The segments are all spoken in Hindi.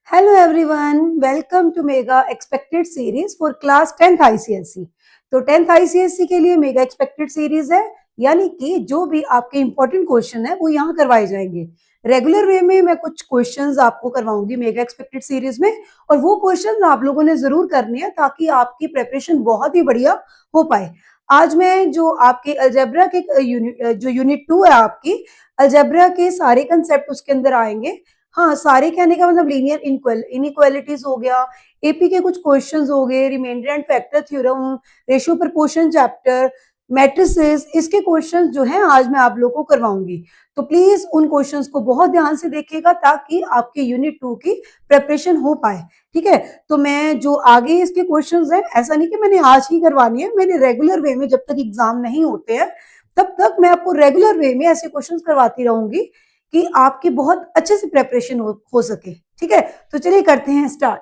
Hello everyone, welcome to mega expected series for class 10th ICSE. तो 10th आईसीएसई के लिए मेगा एक्सपेक्टेड सीरीज है, यानी कि जो भी आपके इंपॉर्टेंट क्वेश्चन है वो यहाँ करवाए जाएंगे। रेगुलर वे में मैं कुछ क्वेश्चंस आपको करवाऊंगी मेगा एक्सपेक्टेड सीरीज में, और वो क्वेश्चंस आप लोगों ने जरूर करने हैं ताकि आपकी प्रिपरेशन बहुत ही बढ़िया हो पाए। आज मैं जो आपके अलजेब्रा के जो यूनिट 2 है, आपकी अलजेब्रा के सारे कंसेप्ट उसके अंदर आएंगे। हाँ, सारे कहने का मतलब लीनियर इनइक्वालिटीज हो गया, एपी के कुछ क्वेश्चंस हो गए, remainder and factor theorem, ratio proportion chapter, matrices, इसके क्वेश्चंस जो हैं आज मैं आप लोगों को करवाऊंगी। तो प्लीज उन क्वेश्चंस को बहुत ध्यान से देखिएगा ताकि आपके यूनिट 2 की प्रिपरेशन हो पाए। ठीक है, तो मैं जो आगे इसके क्वेश्चंस हैं, ऐसा नहीं कि मैंने आज ही करवानी है, मैंने रेगुलर वे में जब तक एग्जाम नहीं होते हैं तब तक मैं आपको रेगुलर वे में ऐसे क्वेश्चंस करवाती रहूंगी कि आपकी बहुत अच्छे से प्रिपरेशन हो सके। ठीक है, तो चलिए करते हैं स्टार्ट।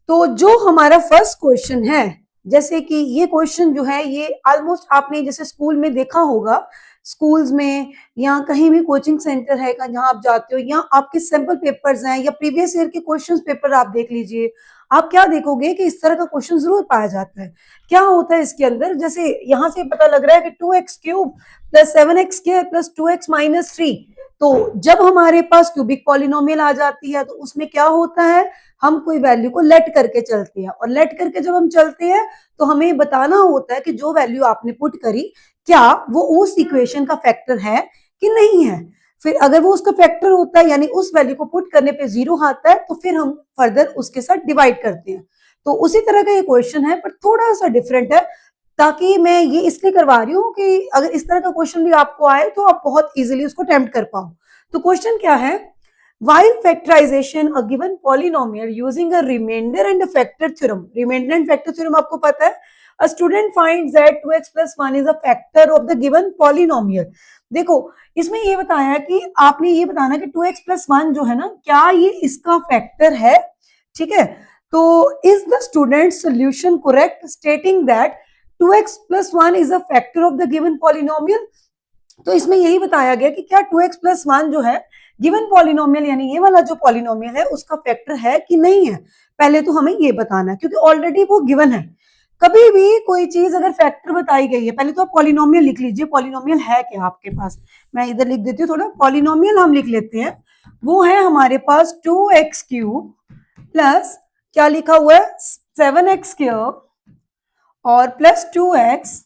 तो जो हमारा फर्स्ट क्वेश्चन है, जैसे कि ये क्वेश्चन जो है ये ऑलमोस्ट आपने जैसे स्कूल में देखा होगा, स्कूल्स में या कहीं भी कोचिंग सेंटर है जहां आप जाते हो, या आपके सैंपल पेपर्स हैं या प्रीवियस ईयर के क्वेश्चंस पेपर आप देख लीजिए, आप क्या देखोगे कि इस तरह का क्वेश्चन जरूर पाया जाता है। क्या होता है इसके अंदर, जैसे यहां से पता लग रहा है कि 2x³ plus 7x² plus 2x minus 3। तो जब हमारे पास क्यूबिक पॉलिनोमियल आ जाती है तो उसमें क्या होता है, हम कोई वैल्यू को लेट करके चलते हैं, और लेट करके जब हम चलते हैं तो हमें बताना होता है कि जो वैल्यू आपने पुट करी क्या वो उस इक्वेशन का फैक्टर है कि नहीं है। फिर अगर वो उसका फैक्टर होता है, यानी उस वैल्यू को पुट करने पे 0 आता है, तो फिर हम फर्दर उसके साथ डिवाइड करते हैं। तो उसी तरह का ये क्वेश्चन है, पर थोड़ा सा डिफरेंट है, ताकि मैं ये इसलिए करवा रही हूँ कि अगर इस तरह का क्वेश्चन भी आपको आए तो आप बहुत इजीली उसको अटेम्प्ट कर पाओ। तो क्वेश्चन क्या है, while factorization a given polynomial using a remainder and a factor theorem, remainder and factor theorem आपको पता है, a student finds that 2x plus 1 is a factor of the given polynomial। देखो, इसमें ये बताया कि आपने ये बताना कि 2x plus 1 जो है ना, क्या ये इसका फैक्टर है। ठीक है, तो is the student solution correct stating that 2x plus 1 is a factor of the given polynomial। तो इसमें यही बताया गया कि क्या 2x plus 1 जो है गिवन पॉलिनोमियल, यानी ये वाला जो पॉलिनोमियल है उसका फैक्टर है कि नहीं है। पहले तो हमें ये बताना है क्योंकि ऑलरेडी वो गिवन है। कभी भी कोई चीज अगर फैक्टर बताई गई है, पहले तो आप पॉलिनोमियल लिख लीजिए, पॉलिनोमियल है क्या आपके पास। मैं इधर लिख देती हूँ, थोड़ा पॉलिनोमियल हम लिख लेते हैं। वो है हमारे पास 2x³ प्लस क्या लिखा हुआ है 7x² और प्लस 2x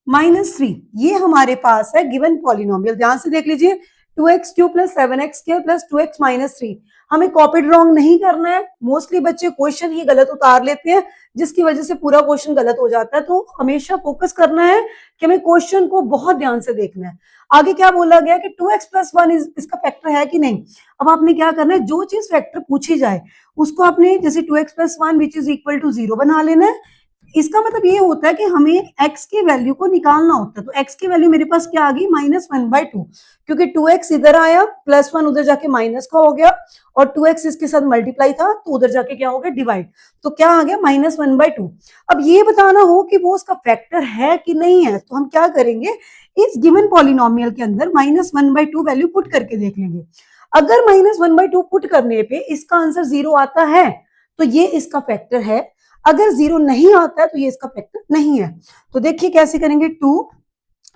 माइनस 3, ये हमारे पास है गिवन पॉलिनोमियल। ध्यान से देख लीजिए, 2x³ plus 7x² plus 2x minus 3। हमें कॉपीड रॉन्ग नहीं करना है, मोस्टली बच्चे क्वेश्चन ही गलत उतार लेते हैं जिसकी वजह से पूरा क्वेश्चन गलत हो जाता है। तो हमेशा फोकस करना है कि हमें क्वेश्चन को बहुत ध्यान से देखना है। आगे क्या बोला गया कि 2x प्लस 1 इसका फैक्टर है कि नहीं। अब आपने क्या करना है, जो चीज फैक्टर पूछी जाए उसको आपने जैसे 2x plus 1 which is equal to 0 बना लेना है। इसका मतलब ये होता है कि हमें x की वैल्यू को निकालना होता है। तो x की वैल्यू मेरे पास क्या आ गई, -1/2, क्योंकि 2x इधर आया, +1 उधर जाके माइनस का हो गया, और 2x इसके साथ मल्टीप्लाई था तो उधर जाके क्या हो गया, डिवाइड। तो क्या आ गया, -1/2। अब ये बताना हो कि वो उसका फैक्टर है कि नहीं है, तो हम क्या करेंगे, इस गिवन पॉलिनोमियल के अंदर -1/2 वैल्यू पुट करके देख लेंगे। अगर -1/2 पुट करने पे इसका आंसर 0 आता है तो ये इसका फैक्टर है, अगर 0 नहीं आता है तो ये इसका फैक्टर नहीं है। तो देखिए कैसे करेंगे, 2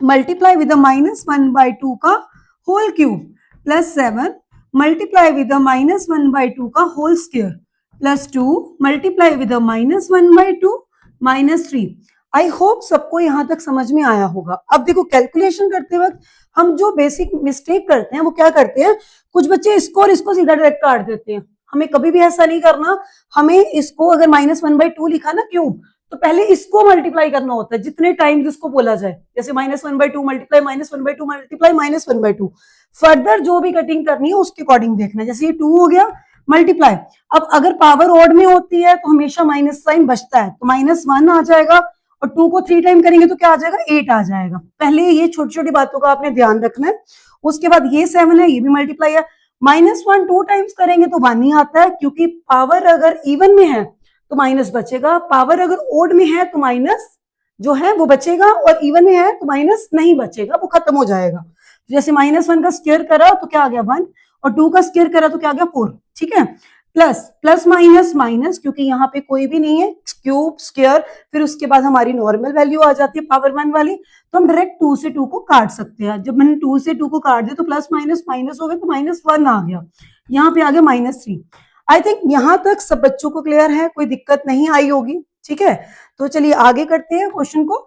मल्टीप्लाई विद -1/2 का whole cube plus 7 multiply with -1/2 का whole square plus 2 multiply with -1/2 minus 3। I hope सबको यहां तक समझ में आया होगा। अब देखो, कैलकुलेशन करते वक्त हम जो बेसिक मिस्टेक करते हैं वो क्या करते हैं, कुछ बच्चे इसको और इसको सीधा डायरेक्ट काट देते हैं। हमें कभी भी ऐसा नहीं करना। हमें इसको अगर -1/2 लिखा ना क्यूब, तो पहले इसको मल्टीप्लाई करना होता है जितने टाइम्स इसको बोला जाए, जैसे -1/2 मल्टीप्लाई -1/2 मल्टीप्लाई -1/2। फर्दर जो भी कटिंग करनी है उसके अकॉर्डिंग देखना है। जैसे ये 2 हो गया मल्टीप्लाई। अब अगर पावर ऑड में होती है तो हमेशा माइनस साइन बचता है, तो -1 आ जाएगा, और 2 को 3 टाइम करेंगे तो क्या आ जाएगा, 8 आ जाएगा। पहले ये छोटी छोटी बातों का आपने ध्यान रखना है। उसके बाद ये 7 है, ये भी मल्टीप्लाई है। -1 2 टाइम्स करेंगे तो 1 ही आता है, क्योंकि पावर अगर इवन में है तो माइनस बचेगा, पावर अगर ओड में है तो माइनस जो है वो बचेगा, और इवन में है तो माइनस नहीं बचेगा, वो खत्म हो जाएगा। जैसे -1 का स्क्वायर करा तो क्या आ गया 1, और 2 का स्क्वायर करा तो क्या आ गया 4, ठीक है। प्लस प्लस माइनस माइनस, क्योंकि यहाँ पे कोई भी नहीं है, क्यूब स्क्वायर, फिर उसके बाद हमारी नॉर्मल वैल्यू आ जाती है पावर 1 वाली, तो हम डायरेक्ट 2 से 2 को काट सकते हैं। जब मैंने 2 से 2 को काट दिया तो प्लस माइनस माइनस हो गया, तो -1 आ गया, यहाँ पे आ गया -3। आई थिंक यहाँ तक सब बच्चों को क्लियर है, कोई दिक्कत नहीं आई होगी, ठीक है। तो चलिए आगे करते हैं क्वेश्चन को।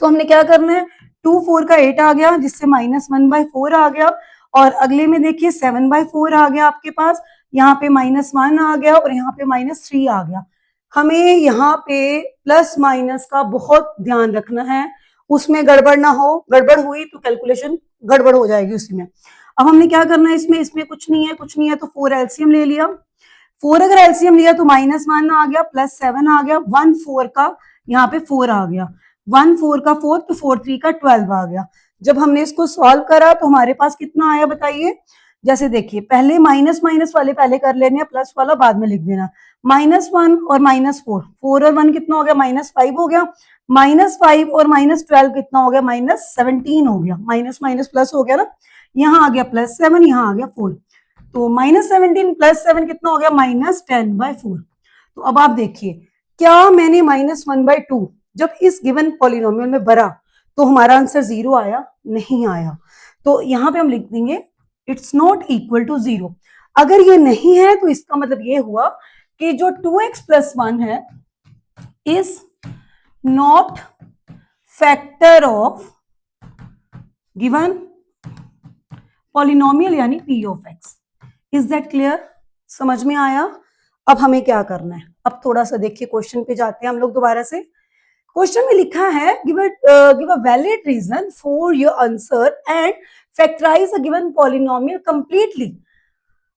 तो हमने क्या करना है, 2 4 का 8 आ गया, जिससे -1/4 आ गया, और अगले में देखिए 7/4 आ गया आपके पास, यहाँ पे -1 आ गया और यहाँ पे -3 आ गया। हमें यहाँ पे प्लस माइनस का बहुत ध्यान रखना है, उसमें गड़बड़ ना हो, गड़बड़ हुई तो कैलकुलेशन गड़बड़ हो जाएगी उसी में। अब हमने क्या करना है, इसमें कुछ नहीं है, कुछ नहीं है, तो 4 एलसीएम ले लिया। 4 अगर एलसीएम लिया तो -1 आ गया, +7 आ गया, 1 4 का यहाँ पे 4 आ गया, 1 4 का 4, तो 4 3 का 12 आ गया। जब हमने इसको सॉल्व करा तो हमारे पास कितना आया बताइए। जैसे देखिए, पहले माइनस माइनस वाले पहले कर लेने, प्लस वाला बाद में लिख देना। -1 और -4, 4 और 1 कितना हो गया, -5 हो गया। -5 और -12 कितना हो गया, -17 हो गया। माइनस माइनस प्लस हो गया ना, यहाँ आ गया +7, यहाँ आ गया 4, तो -17 + 7 कितना हो गया, -10/4। तो अब आप देखिए, क्या मैंने -1/2 जब इस गिवन पॉलिनोमियल में भरा तो हमारा आंसर 0 आया, नहीं आया। तो यहाँ पे हम लिख देंगे इट्स नॉट इक्वल टू 0। अगर ये नहीं है तो इसका मतलब ये हुआ कि जो 2x + 1 है is not factor of given polynomial यानी p of x। Is that clear, समझ में आया। अब हमें क्या करना है, अब थोड़ा सा देखिए क्वेश्चन पे जाते हैं हम लोग दोबारा से। क्वेश्चन में लिखा है give a valid reason for your answer and factorize a given polynomial completely.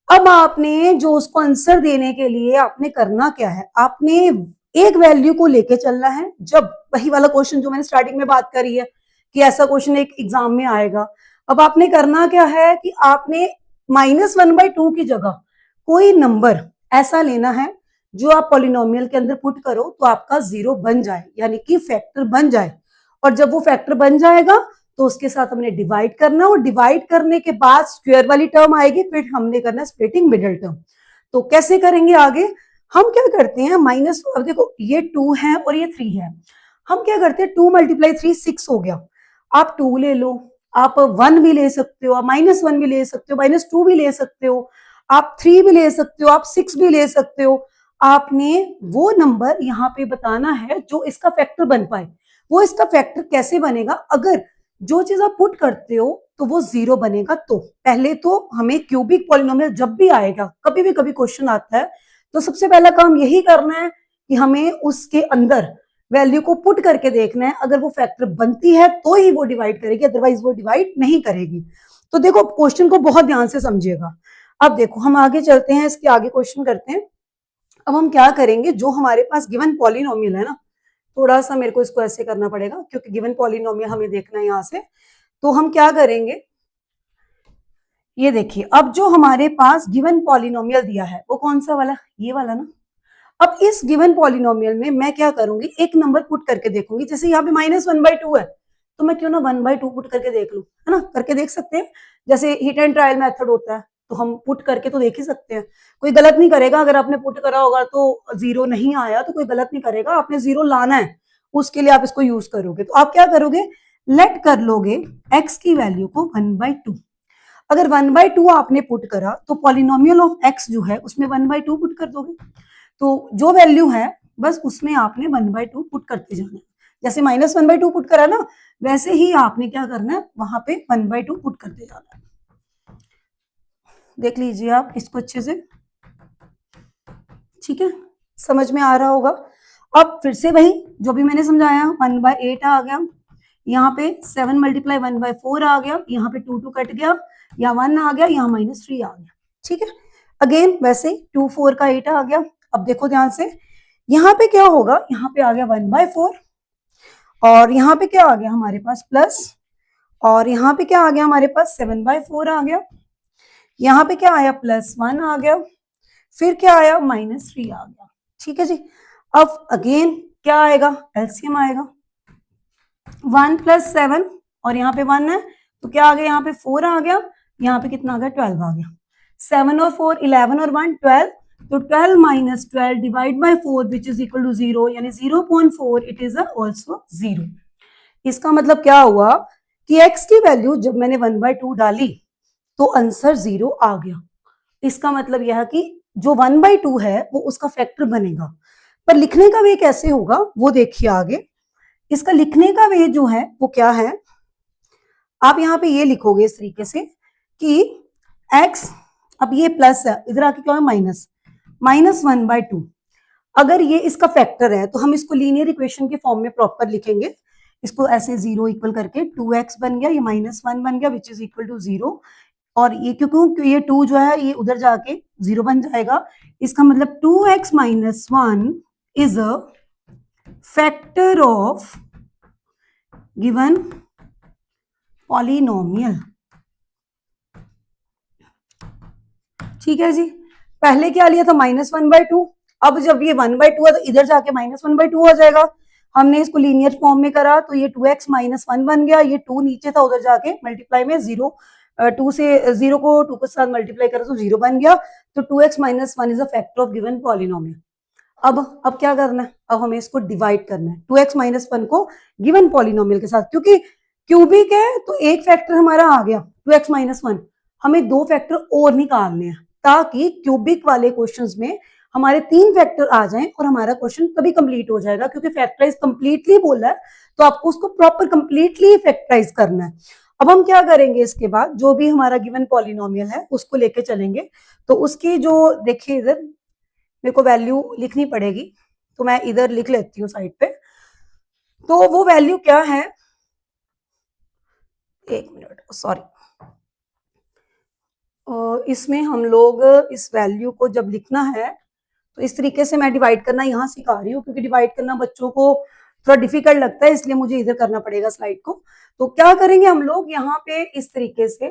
अब आपने जो उसको आंसर देने के लिए आपने करना क्या है, आपने एक वैल्यू को लेके चलना है। जब वही वाला क्वेश्चन जो मैंने स्टार्टिंग में बात करी है कि ऐसा क्वेश्चन एक एग्जाम में आएगा, अब आपने करना क्या है कि आपने -1/2 की जगह कोई नंबर ऐसा लेना है जो आप पॉलिनोमियल के अंदर पुट करो तो आपका 0 बन जाए, यानी कि फैक्टर बन जाए। और जब वो फैक्टर बन जाएगा तो उसके साथ हमने डिवाइड करना, और डिवाइड करने के बाद स्क्वायर वाली टर्म आएगी, फिर हमने करना स्प्लिटिंग मिडिल टर्म। तो कैसे करेंगे आगे, हम क्या करते हैं माइनस, अब देखो ये 2 है और ये 3 है, हम क्या करते हैं 2 × 3 6 हो गया। आप 2 ले लो, आप 1 भी ले सकते हो, आप -1 भी ले सकते हो, -2 भी ले सकते हो, आप 3 भी ले सकते हो, आप 6 भी ले सकते हो। आपने वो नंबर यहाँ पे बताना है जो इसका फैक्टर बन पाए। वो इसका फैक्टर कैसे बनेगा, अगर जो चीज आप पुट करते हो तो वो 0 बनेगा। तो पहले तो हमें क्यूबिक पॉलिनोमियल जब भी आएगा, कभी भी कभी क्वेश्चन आता है, तो सबसे पहला काम यही करना है कि हमें उसके अंदर वैल्यू को पुट करके देखना है। अगर वो फैक्टर बनती है तो ही वो डिवाइड करेगी, अदरवाइज वो डिवाइड नहीं करेगी। तो देखो क्वेश्चन को बहुत ध्यान से समझिएगा। अब देखो हम आगे चलते हैं, इसके आगे क्वेश्चन करते हैं। अब हम क्या करेंगे, जो हमारे पास गिवन पॉलिनोमियल है ना, थोड़ा सा मेरे को इसको ऐसे करना पड़ेगा क्योंकि गिवन पॉलिनोमियल हमें देखना है यहाँ से। तो हम क्या करेंगे, ये देखिए, अब जो हमारे पास गिवन पॉलिनोमियल दिया है वो कौन सा वाला, ये वाला ना। अब इस गिवन पॉलिनोमियल में मैं क्या करूंगी, एक नंबर पुट करके देखूंगी। जैसे यहाँ पे -1/2 है, तो मैं क्यों ना 1/2 पुट करके देख लूं, है ना, करके देख सकते हैं। जैसे हिट एंड ट्रायल मेथड होता है, तो हम पुट करके तो देख ही सकते हैं, कोई गलत नहीं करेगा। अगर आपने पुट करा होगा तो 0 नहीं आया तो कोई गलत नहीं करेगा, आपने 0 लाना है, उसके लिए आप इसको यूज करोगे। तो आप क्या करोगे, लेट कर लोगे x की वैल्यू को 1/2। अगर 1/2 आपने पुट करा तो पॉलिनोमियल ऑफ x जो है उसमें 1/2 पुट कर दोगे। तो जो वैल्यू है बस उसमें आपने 1/2 पुट करते जाना है। जैसे -1/2 पुट करा ना, वैसे ही आपने क्या करना है, वहां पे 1/2 पुट करते जाना है। देख लीजिए आप इसको अच्छे से, ठीक है, समझ में आ रहा होगा। अब फिर से वही जो भी मैंने समझाया, 1/8 आ गया, यहाँ पे 7 × 1/4 आ गया, यहाँ पे 2 2 कट गया, यहाँ 1 आ गया, यहाँ -3 आ गया, ठीक है। अगेन वैसे 2 4 का 8 आ गया। अब देखो ध्यान से, यहाँ पे क्या होगा, यहाँ पे आ गया 1/4, और यहाँ पे क्या आ गया हमारे पास प्लस, और यहाँ पे क्या आ गया हमारे पास 7/4 आ गया, यहाँ पे क्या आया +1 आ गया, फिर क्या आया -3 आ गया, ठीक है जी। अब अगेन क्या आएगा, एलसीएम आएगा, 1 + 7 और यहाँ पे 1 है, तो क्या आ गया, यहाँ पे 4 आ गया, यहाँ पे कितना आ गया 12 आ गया। 7 और 4 11 और 1 12, तो 12 minus 12 divide by 4 which is equal to 0, यानी 0.4 इट इज ऑल्सो 0। इसका मतलब क्या हुआ कि x की वैल्यू जब मैंने 1/2 डाली तो आंसर 0 आ गया। इसका मतलब यह कि जो 1/2 है वो उसका फैक्टर बनेगा, पर लिखने का वे कैसे होगा वो देखिए आगे। इसका लिखने का वे जो है वो क्या है, आप यहाँ पे ये लिखोगे इस तरीके से कि x, अब ये प्लस है, इधर आके क्या है माइनस, -1/2। अगर ये इसका फैक्टर है तो हम इसको लीनियर इक्वेशन के फॉर्म में प्रॉपर लिखेंगे। इसको ऐसे 0 इक्वल करके 2x बन गया, ये -1 बन गया विच इज इक्वल टू 0, और ये क्योंकि ये 2 जो है ये उधर जाके 0 बन जाएगा। इसका मतलब 2x - 1 is a factor of given polynomial. ठीक है जी, पहले क्या लिया था -1/2, अब जब ये 1/2 है तो इधर जाके -1/2 हो जाएगा। हमने इसको लीनियर फॉर्म में करा तो ये 2x - 1 बन गया, ये 2 नीचे था उधर जाके मल्टीप्लाई में 0, 2 से 0 को 2 के साथ मल्टीप्लाई करा तो 0 बन गया। तो 2x - 1 is a factor of given polynomial. अब क्या करना है, अब हमें इसको डिवाइड करना है 2x - 1 को गिवन पॉलिनोमियल के साथ, क्योंकि क्यूबिक है तो एक फैक्टर हमारा आ गया 2x - 1, हमें 2 फैक्टर और निकालने हैं ताकि क्यूबिक वाले क्वेश्चंस में हमारे 3 फैक्टर आ जाएं और हमारा क्वेश्चन तभी कंप्लीट हो जाएगा, क्योंकि फैक्टराइज कंप्लीटली बोला है तो आपको उसको प्रॉपर कंप्लीटली फैक्टराइज करना है। अब हम क्या करेंगे, इसके बाद जो भी हमारा गिवन पॉलिनोमियल है उसको लेके चलेंगे। तो उसकी जो देखिए इधर मेरे को वैल्यू लिखनी पड़ेगी, तो मैं इधर लिख लेती हूँ साइड पे। तो वो वैल्यू क्या है, एक मिनट सॉरी, इसमें हम लोग इस वैल्यू को जब लिखना है तो इस तरीके से मैं डिवाइड करना यहाँ सिखा रही हूँ, क्योंकि डिवाइड करना बच्चों को थोड़ा डिफिकल्ट लगता है, इसलिए मुझे इधर करना पड़ेगा स्लाइड को। तो क्या करेंगे हम लोग यहाँ पे इस तरीके से,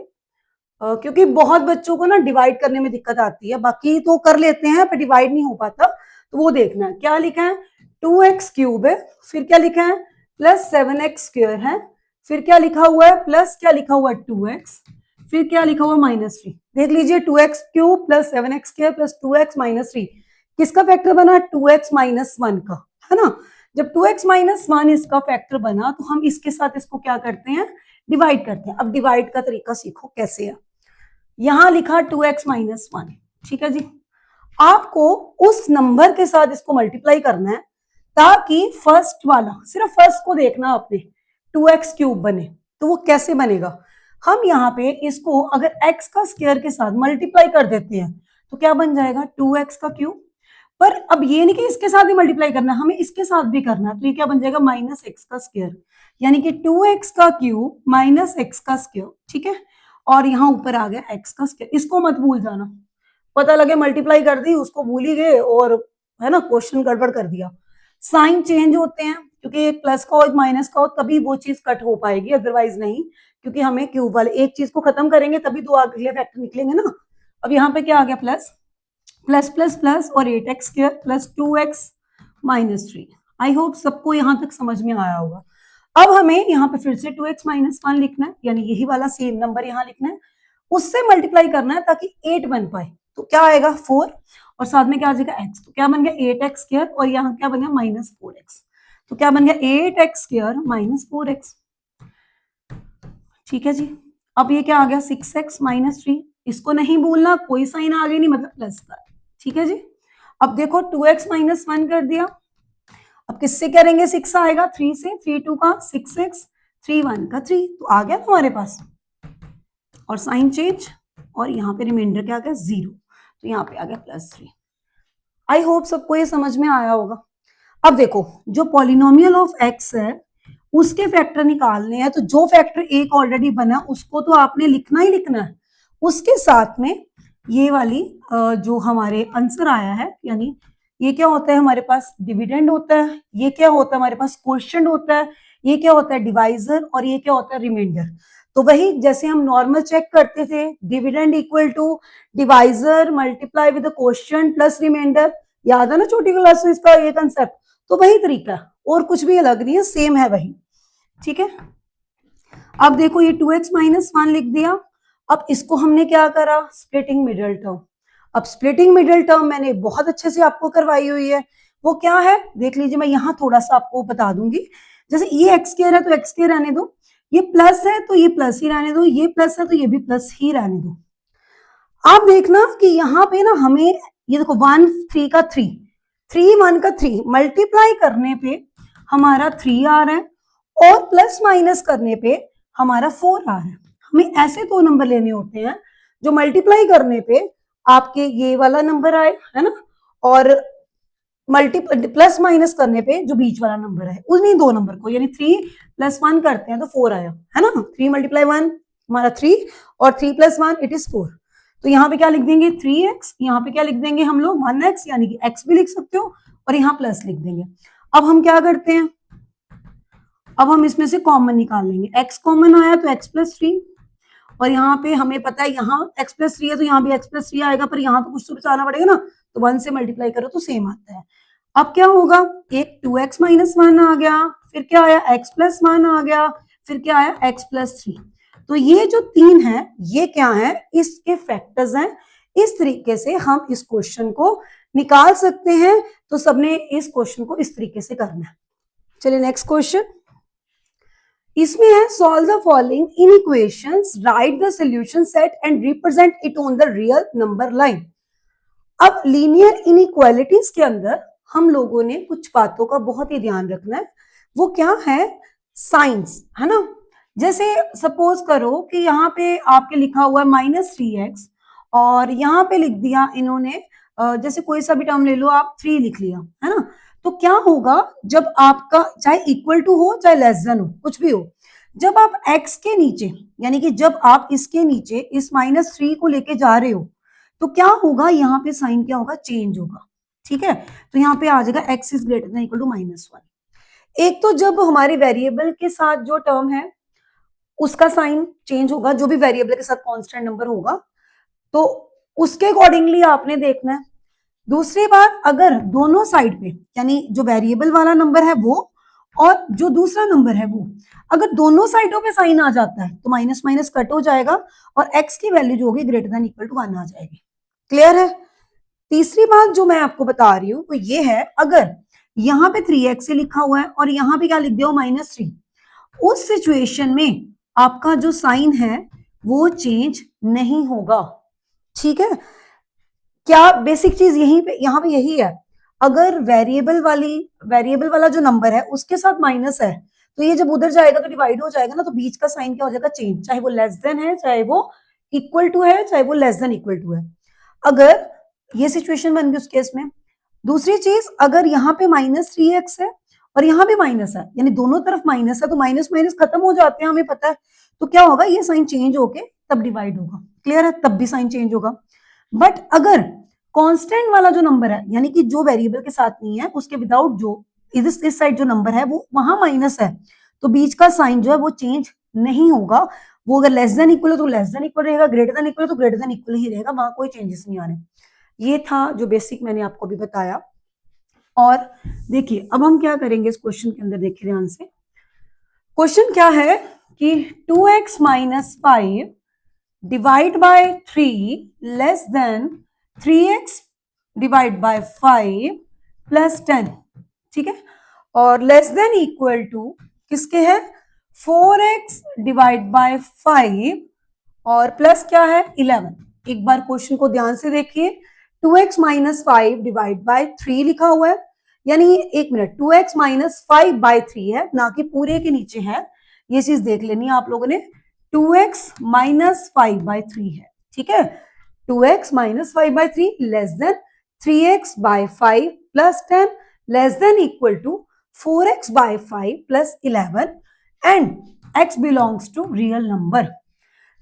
क्योंकि बहुत बच्चों को ना डिवाइड करने में दिक्कत आती है, बाकी तो कर लेते हैं पर डिवाइड नहीं हो पाता, तो वो देखना है। क्या लिखा है, 2x क्यूब है, फिर क्या लिखा है +7x स्क्वायर है, फिर क्या लिखा हुआ है प्लस क्या लिखा हुआ है 2x, फिर क्या लिखा हुआ -3। देख लीजिए 2x cube +7x square +2x -3 किसका फैक्टर बना, 2x - 1 का, है ना। जब 2x - 1 इसका फैक्टर बना तो हम इसके साथ इसको क्या करते हैं, डिवाइड करते हैं। अब डिवाइड का तरीका सीखो कैसे है। यहां लिखा 2x - 1, ठीक है जी, आपको उस नंबर के साथ इसको मल्टीप्लाई करना है ताकि फर्स्ट वाला, सिर्फ फर्स्ट को देखना आपने, 2x क्यूब बने। तो वो कैसे बनेगा, हम यहाँ पे इसको अगर x का स्क्वायर के साथ मल्टीप्लाई कर देते हैं तो क्या बन जाएगा 2x का क्यूब। पर अब ये नहीं कि इसके साथ ही मल्टीप्लाई करना है, हमें इसके साथ भी करना है, तो ये क्या बन जाएगा -x का स्क्वायर, यानी कि 2x का क्यूब -x का स्क्वायर, ठीक है। और यहाँ ऊपर आ गया x का स्क्वायर, इसको मत भूल जाना, पता लगे मल्टीप्लाई कर दी उसको भूल ही गए और है ना क्वेश्चन गड़बड़ कर दिया। साइन चेंज होते हैं, क्योंकि एक प्लस का हो एक माइनस का हो तभी वो चीज कट हो पाएगी, अदरवाइज नहीं, क्योंकि हमें क्यूब वाले एक चीज को खत्म करेंगे तभी दो अगले फैक्टर निकलेंगे ना। अब यहाँ पे क्या आ गया, प्लस प्लस प्लस प्लस और 8x square +2x -3। I hope सबको यहाँ तक समझ में आया होगा। अब हमें यहाँ पे फिर से 2x - 1 लिखना है, यानी यही वाला सेम नंबर यहाँ लिखना है, उससे मल्टीप्लाई करना है ताकि 8 बन पाए। तो क्या आएगा 4 और साथ में क्या आ जाएगा x, तो क्या बन गया 8x स्क्वायर और यहाँ क्या बन गया -4x, तो क्या बन गया 8x स्क्वायर -4x। ठीक है जी, अब ये क्या आ गया 6x -3, इसको नहीं भूलना, कोई साइन आगे नहीं मतलब प्लस का, ठीक है जी। अब देखो 2x - 1 कर दिया, अब किससे करेंगे 6 आएगा 3 से, 3 2 का 6x, 3 1 का 3, तो आ गया तुम्हारे पास, और साइन चेंज, और यहाँ पे रिमाइंडर क्या आ गया 0, तो यहाँ पे आ गया +3। आई होप सबको ये समझ में आया होगा। अब देखो जो पॉलिनोमियल ऑफ x है उसके फैक्टर निकालने हैं, तो जो फैक्टर एक ऑलरेडी बना उसको तो आपने लिखना ही लिखना है, उसके साथ में ये वाली जो हमारे आंसर आया है, यानी ये क्या होता है हमारे पास डिविडेंड होता है, ये क्या होता है हमारे पास क्वोशिएंट होता है, ये क्या होता है डिवाइजर, और ये क्या होता है रिमाइंडर। तो वही जैसे हम नॉर्मल चेक करते थे, dividend equal to divisor multiply with quotient plus remainder, याद है ना छोटी क्लास में इसका ये कंसेप्ट, तो वही तरीका है और कुछ भी अलग नहीं है, सेम है वही, ठीक है। अब देखो ये 2x - 1 लिख दिया, अब इसको हमने क्या करा, स्प्लिटिंग मिडिल टर्म। अब स्प्लिटिंग मिडिल टर्म मैंने बहुत अच्छे से आपको करवाई हुई है, वो क्या है देख लीजिए, मैं यहाँ थोड़ा सा आपको बता दूंगी। जैसे ये एक्स स्क्वायर है तो एक्स स्क्वायर रहने दो, ये प्लस है तो ये प्लस ही रहने दो, ये प्लस है तो ये भी प्लस ही रहने दो। आप देखना कि यहाँ पे ना हमें ये देखो 1 3 का 3, 3 1 का 3 मल्टीप्लाई करने पे हमारा 3 आ रहा है और प्लस माइनस करने पे हमारा 4 आ रहा है। हमें ऐसे दो नंबर लेने होते हैं जो मल्टीप्लाई करने पे आपके ये वाला नंबर आए, है ना, और प्लस माइनस करने पे जो बीच वाला नंबर है उन्हीं दो नंबर को, यानी 3 + 1 करते हैं तो 4 आया, है ना। 3 × 1 हमारा 3 और 3 + 1 इट इज 4। तो यहाँ पे क्या लिख देंगे 3x, यहाँ पे क्या लिख देंगे हम लोग 1x, यानी कि x भी लिख सकते हो और यहाँ प्लस लिख देंगे। अब हम क्या करते हैं, अब हम इसमें से कॉमन निकाल लेंगे, x कॉमन आया तो x + 3, और यहाँ पे हमें पता है यहाँ x + 3 है तो यहाँ भी x + 3 आएगा, पर यहाँ तो कुछ तो बचाना पड़ेगा ना, तो 1 से मल्टीप्लाई करो तो सेम आता है। अब क्या होगा, एक 2x - 1 आ गया, फिर क्या आया x + 1 आ गया, फिर क्या आया x + 3। तो ये जो 3 है ये क्या है, इसके फैक्टर्स हैं। इस तरीके से हम इस क्वेश्चन को निकाल सकते हैं। तो सबने इस क्वेश्चन को इस तरीके से करना है। चलिए नेक्स्ट क्वेश्चन, इसमें है solve the following inequations, write the solution set and represent it on the real number line. अब लीनियर इनइक्वालिटीज के अंदर हम लोगों ने कुछ बातों का बहुत ही ध्यान रखना है। वो क्या है, साइंस, है ना। जैसे सपोज करो कि यहाँ पे आपके लिखा हुआ है -3x और यहाँ पे लिख दिया इन्होंने जैसे कोई सा भी टर्म ले लो आप, 3 लिख लिया, है ना। तो क्या होगा, जब आपका चाहे इक्वल टू हो चाहे लेस देन हो, कुछ भी हो, जब आप x के नीचे, यानी कि जब आप इसके नीचे इस -3 को लेके जा रहे हो तो क्या होगा, यहाँ पे साइन क्या होगा, चेंज होगा। ठीक है, तो यहाँ पे आ जाएगा x > (-1). एक तो जब हमारे वेरिएबल के साथ जो टर्म है उसका साइन चेंज होगा, जो भी वेरिएबल के साथ कांस्टेंट नंबर होगा तो उसके अकॉर्डिंगली आपने देखना है। दूसरी बात, अगर दोनों साइड पे, यानी जो वेरिएबल वाला नंबर है वो और जो दूसरा नंबर है वो, अगर दोनों साइडों पे साइन आ जाता है तो माइनस माइनस कट हो जाएगा और x की वैल्यू जो होगी >= 1 आ जाएगी। क्लियर है। तीसरी बात जो मैं आपको बता रही हूं वो ये है, अगर यहाँ पे 3x से लिखा हुआ है और यहाँ पे क्या लिख दिया -3, उस सिचुएशन में आपका जो साइन है वो चेंज नहीं होगा। ठीक है, क्या बेसिक चीज यहीं पे यहाँ पे यही है, अगर वेरिएबल वाला जो नंबर है उसके साथ माइनस है तो ये जब उधर जाएगा तो डिवाइड हो जाएगा ना, तो बीच का साइन क्या हो जाएगा, चेंज, चाहे वो लेस देन है, चाहे वो इक्वल टू है, चाहे वो लेस देन इक्वल टू है। अगर ये सिचुएशन बन गई उस केस में। दूसरी चीज, अगर यहाँ पे -3x है और यहाँ भी माइनस है, यानी दोनों तरफ माइनस है, तो माइनस माइनस खत्म हो जाते हैं, हमें पता है, तो क्या होगा, ये साइन चेंज होके तब डिवाइड होगा। क्लियर है, तब भी साइन चेंज होगा। बट अगर कांस्टेंट वाला जो नंबर है, यानी कि जो वेरिएबल के साथ नहीं है, उसके विदाउट जो इस साइड जो नंबर है वो वहां माइनस है, तो बीच का साइन जो है वो चेंज नहीं होगा। वो अगर लेस देन इक्वल है तो लेस देन इक्वल रहेगा, ग्रेटर देन इक्वल है तो ग्रेटर देन इक्वल ही रहेगा, वहां कोई चेंजेस नहीं आ रहे। ये था जो बेसिक मैंने आपको अभी बताया। और देखिए अब हम क्या करेंगे इस क्वेश्चन के अंदर, देखिए ध्यान से। क्वेश्चन क्या है कि 2x - 5 divide bye 3 less than 3x divide by 5 plus 10। ठीक है, और लेस देन इक्वल टू किसके है, 4x डिवाइड बाय 5 और प्लस क्या है 11। एक बार क्वेश्चन को ध्यान से देखिए, 2x - 5 डिवाइड बाय 3 लिखा हुआ है, यानी एक मिनट, 2x - 5 बाय 3 है, ना कि पूरे के नीचे है, ये चीज देख लेनी है आप लोगों ने। 2x - 5 बाय 3 है, ठीक है, 2x - 5 by 3 less than 3x by 5 plus 10 less than equal to 4x by 5 plus 11 and x belongs to real number.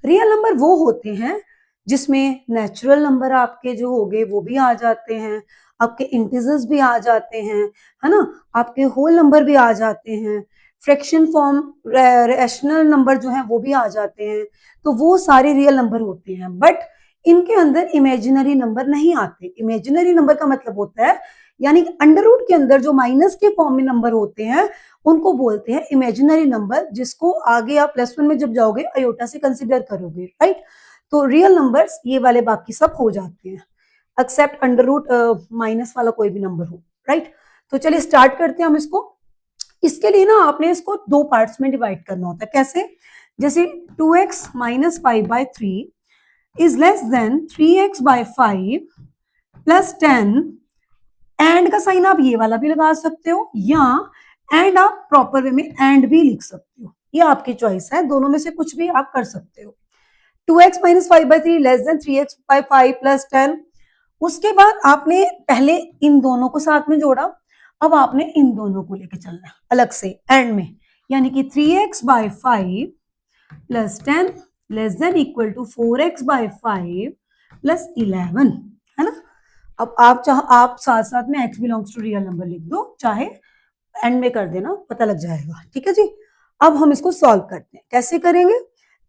Real number वो होते हैं जिसमें नेचुरल नंबर आपके जो होंगे वो भी आ जाते हैं, आपके इंटीजर्स भी आ जाते हैं, है ना, आपके होल नंबर भी आ जाते हैं, फ्रैक्शन फॉर्म रैशनल नंबर जो है वो भी आ जाते हैं, तो वो सारे रियल नंबर होते हैं। बट इनके अंदर इमेजिनरी नंबर नहीं आते। इमेजिनरी नंबर का मतलब होता है, यानी अंडर रूट के अंदर जो माइनस के फॉर्म में नंबर होते हैं उनको बोलते हैं इमेजिनरी नंबर, जिसको आगे आप +1 में जब जाओगे अयोटा से कंसिडर करोगे, राइट। तो रियल नंबर्स ये वाले बाकी सब हो जाते हैं, एक्सेप्ट अंडर रूट माइनस वाला कोई भी नंबर हो, राइट। तो चलिए स्टार्ट करते हैं हम इसको। इसके लिए ना आपने इसको दो पार्ट्स में डिवाइड करना होता है। कैसे? जैसे 2x minus 5/3 is less than 3x by 5 plus 10। And का साइन आप ये वाला भी लगा सकते हो, या एंड आप प्रॉपर वे में एंड भी लिख सकते हो, ये आपकी चॉइस है, दोनों में से कुछ भी आप कर सकते हो। 2x minus 5/3 less than 3x by 5 plus 10। उसके बाद आपने पहले इन दोनों को साथ में जोड़ा, अब आपने इन दोनों को लेके चलना है अलग से एंड में, यानी कि 3x by 5 plus 10 less than equal to 4x by 5 plus 11, है ना। अब आप साथ साथ में x belongs to real number लिख दो, चाहे एंड में कर देना, पता लग जाएगा, ठीक है जी। अब हम इसको सॉल्व करते हैं। कैसे करेंगे?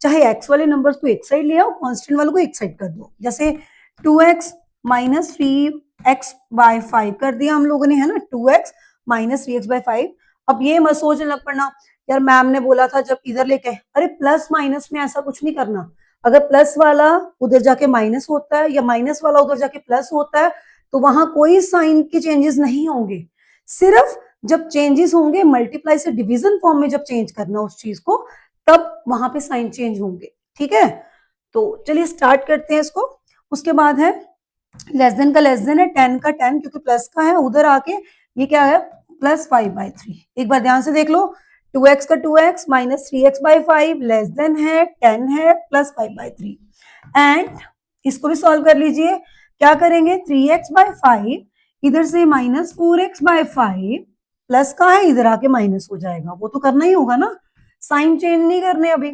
चाहे x वाले नंबर्स को एक साइड ले आओ, कांस्टेंट वालों को एक साइड कर दो। जैसे 2x माइनस 3x बाय 5 कर दिया हम लोगों ने, है ना, 2x माइनस 3x बाय 5। अब ये मत सोचने लग पड़ना यार मैम ने बोला था जब इधर लेके, अरे प्लस माइनस में ऐसा कुछ नहीं करना। अगर प्लस वाला उधर जाके माइनस होता है या माइनस वाला उधर जाके प्लस होता है तो वहां कोई साइन के चेंजेस नहीं होंगे। सिर्फ जब चेंजेस होंगे मल्टीप्लाई से डिवीजन फॉर्म में, जब चेंज करना उस चीज को, तब वहां पे साइन चेंज होंगे, ठीक है। तो चलिए स्टार्ट करते हैं इसको। उसके बाद है लेस देन का लेस देन है, 10 का 10 क्योंकि प्लस का है, उधर आके ये क्या है प्लस 5/3। एक बार ध्यान से देख लो, 2x का 2x minus 3x by 5 less then है 10 है प्लस 5/3। एंड इसको भी सॉल्व कर लीजिए। क्या करेंगे? 3x बाय 5 इधर से माइनस 4x बाय 5 प्लस का है, इधर आके माइनस हो जाएगा, वो तो करना ही होगा ना, साइन चेंज नहीं करने अभी।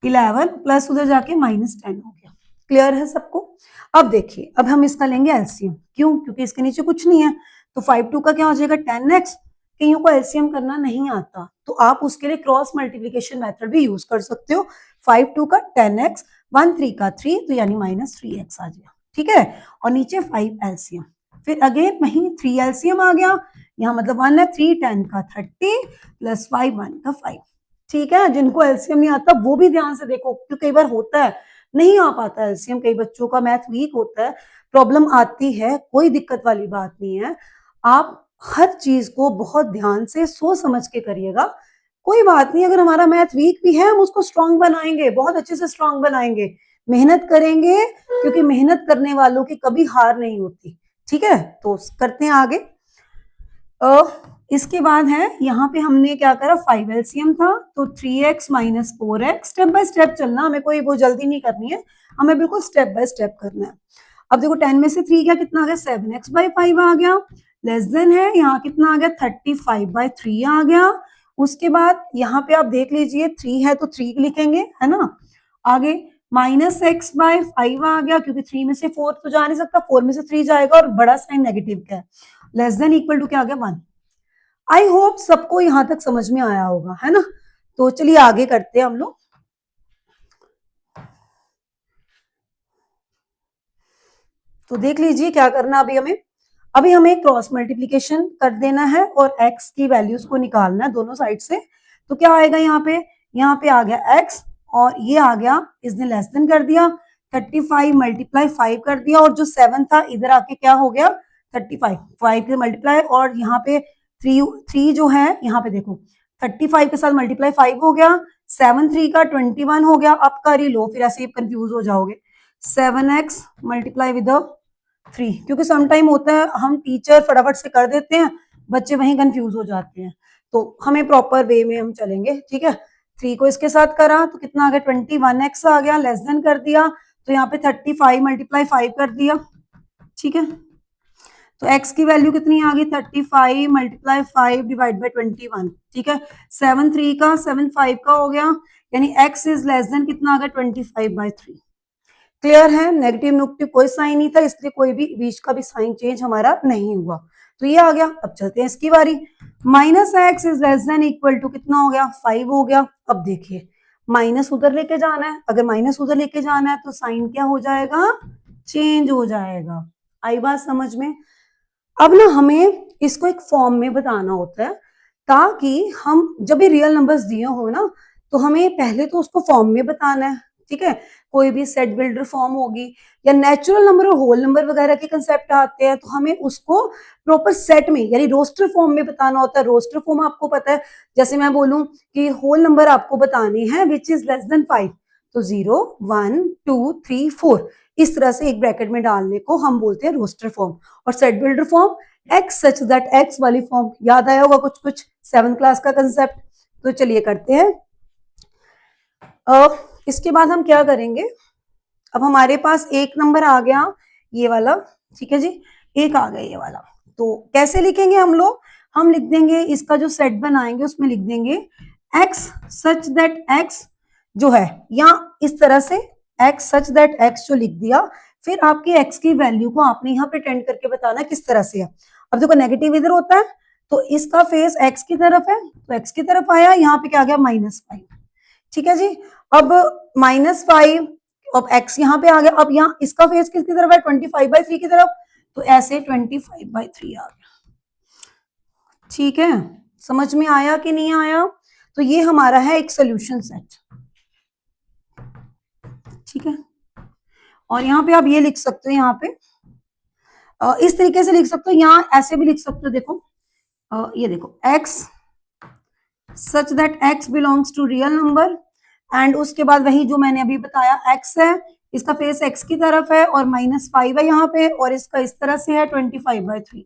11 प्लस उधर जाके माइनस 10 हो गया। क्लियर है सबको? अब देखिए, अब हम इसका लेंगे एलसीएम। क्यों? क्योंकि इसके नीचे कुछ नहीं है, तो 5 2 का क्या हो जाएगा 10x। कईयों को एलसीएम करना नहीं आता, तो आप उसके लिए क्रॉस मल्टीप्लिकेशन मेथड भी यूज कर सकते हो। 5 2 का 10x, 1 3 का 3, तो यानी माइनस 3x आ गया, ठीक है। और नीचे 5 एलसीएम, फिर अगेन वही 3 एलसीएम आ गया, यहाँ मतलब 1 है, 3 10 का 30 प्लस 5 1 का 5, ठीक है। जिनको एलसीएम नहीं आता वो भी ध्यान से देखो, क्योंकि कई बार होता है नहीं आ पाता एलसीएम, कई बच्चों का मैथ वीक होता है, प्रॉब्लम आती है, कोई दिक्कत वाली बात नहीं है। आप हर चीज को बहुत ध्यान से सोच समझ के करिएगा। कोई बात नहीं, अगर हमारा मैथ वीक भी है हम उसको स्ट्रांग बनाएंगे, बहुत अच्छे से स्ट्रांग बनाएंगे, मेहनत करेंगे, क्योंकि मेहनत करने वालों की कभी हार नहीं होती, ठीक है। तो करते हैं आगे। इसके बाद है यहाँ पे हमने क्या करा, 5 एलसीएम था, तो 3x minus 4x, step by step चलना, हमें कोई वो जल्दी नहीं करनी है, हमें बिल्कुल स्टेप बाय स्टेप करना है। अब देखो 10 में से 3 क्या कितना आ गया, 7x बाय 5 आ गया, लेस देन है यहाँ कितना आ गया 35/3 आ गया। उसके बाद यहाँ पे आप देख लीजिए 3 है तो 3 लिखेंगे, है ना। आगे माइनस x बाय 5 आ गया, क्योंकि 3 में से 4 तो जा नहीं सकता, 4 में से 3 जाएगा, और बड़ा साइन नेगेटिव का है, लेस देन इक्वल टू क्या आ गया 1। आई होप सबको यहां तक समझ में आया होगा, है ना। तो चलिए आगे करते हैं हम लोग। तो देख लीजिए क्या करना अभी हमें क्रॉस मल्टीप्लीकेशन कर देना है और x की वैल्यूज को निकालना है दोनों साइड से। तो क्या आएगा यहाँ पे आ गया x, और ये आ गया, इसने लेस देन कर दिया, 35 मल्टीप्लाई 5 कर दिया, और जो 7 था इधर आके क्या हो गया 35, 5 के मल्टीप्लाई, और यहाँ पे 3 जो है यहाँ पे देखो 35 के साथ मल्टीप्लाई 5 हो गया, 7 3 का 21 हो गया। अब कर ही लो, फिर ऐसे कंफ्यूज हो जाओगे। 7x मल्टीप्लाई विद 3, क्योंकि सम टाइम होता है हम टीचर फटाफट से कर देते हैं, बच्चे वहीं कंफ्यूज हो जाते हैं, तो हमें प्रॉपर वे में हम चलेंगे, ठीक है। 3 को इसके साथ करा तो कितना आ गया 21x आ गया, लेस देन कर दिया, तो यहाँ पे 35 मल्टीप्लाई 5 कर दिया, ठीक है। तो x की वैल्यू कितनी आ गई 35 मल्टीप्लाई 5 डिवाइड बाई 21, ठीक है। 7 3 का 7 5 का हो गया, यानी x इज लेस देन कितना आ गया 25/3। क्लियर है, नेगेटिव नेगेटिव कोई साइन नहीं था, इसलिए कोई भी बीच का भी साइन चेंज हमारा नहीं हुआ, तो ये आ गया। अब चलते हैं इसकी बारी। Minus x is less than equal to कितना हो गया 5 हो गया। अब देखिए माइनस उधर लेके जाना है, अगर माइनस उधर लेके जाना है तो साइन क्या हो जाएगा, चेंज हो जाएगा। आई बात समझ में? अब ना हमें इसको एक फॉर्म में बताना होता है, ताकि हम जब भी रियल नंबर्स दिए हो ना, तो हमें पहले तो उसको फॉर्म में बताना है, ठीक है। कोई भी सेट बिल्डर फॉर्म होगी, या नेचुरल नंबर और होल नंबर वगैरह के कंसेप्ट आते हैं, तो हमें उसको प्रॉपर सेट में यानी रोस्टर फॉर्म में बताना होता है। रोस्टर फॉर्म आपको पता है, जैसे मैं बोलूं कि होल नंबर आपको बताने हैं विच इज लेस देन 5, तो 0 1 2 3 4 इस तरह से एक ब्रैकेट में डालने को हम बोलते हैं रोस्टर फॉर्म। और set builder form x such that x वाली फॉर्म, याद आया होगा कुछ कुछ 7th क्लास का कंसेप्ट। तो चलिए करते हैं। इसके बाद हम क्या करेंगे, अब हमारे पास एक नंबर आ गया ये वाला, ठीक है जी, एक आ गया ये वाला। तो कैसे लिखेंगे हम लोग, हम लिख देंगे इसका जो सेट बनाएंगे उसमें लिख देंगे x सच दैट x जो है, या इस तरह से x सच दैट x जो लिख दिया, फिर आपके x की वैल्यू को आपने यहाँ प्रिटेंड करके बताना किस तरह से है। अब देखो नेगेटिव इधर होता है तो इसका फेस x की तरफ है, तो x की तरफ आया, यहाँ पे क्या आ गया -5, ठीक है जी। अब -5, अब x यहाँ पे आ गया, अब यहाँ इसका फेस किसकी तरफ है 25/3 की तरफ, तो ऐसे 25/3 आ गया। ठीक है, समझ में आया कि नहीं आया। तो ये हमारा है एक सोल्यूशन सेट, ठीक है। और यहाँ पे आप ये लिख सकते हो, यहाँ पे इस तरीके से लिख सकते हो, यहाँ ऐसे भी लिख सकते हो, देखो ये देखो x such that x belongs to real number, and उसके बाद वही जो मैंने अभी बताया x है, इसका फेस x की तरफ है और -5 है यहाँ पे, और इसका इस तरह से है 25/3,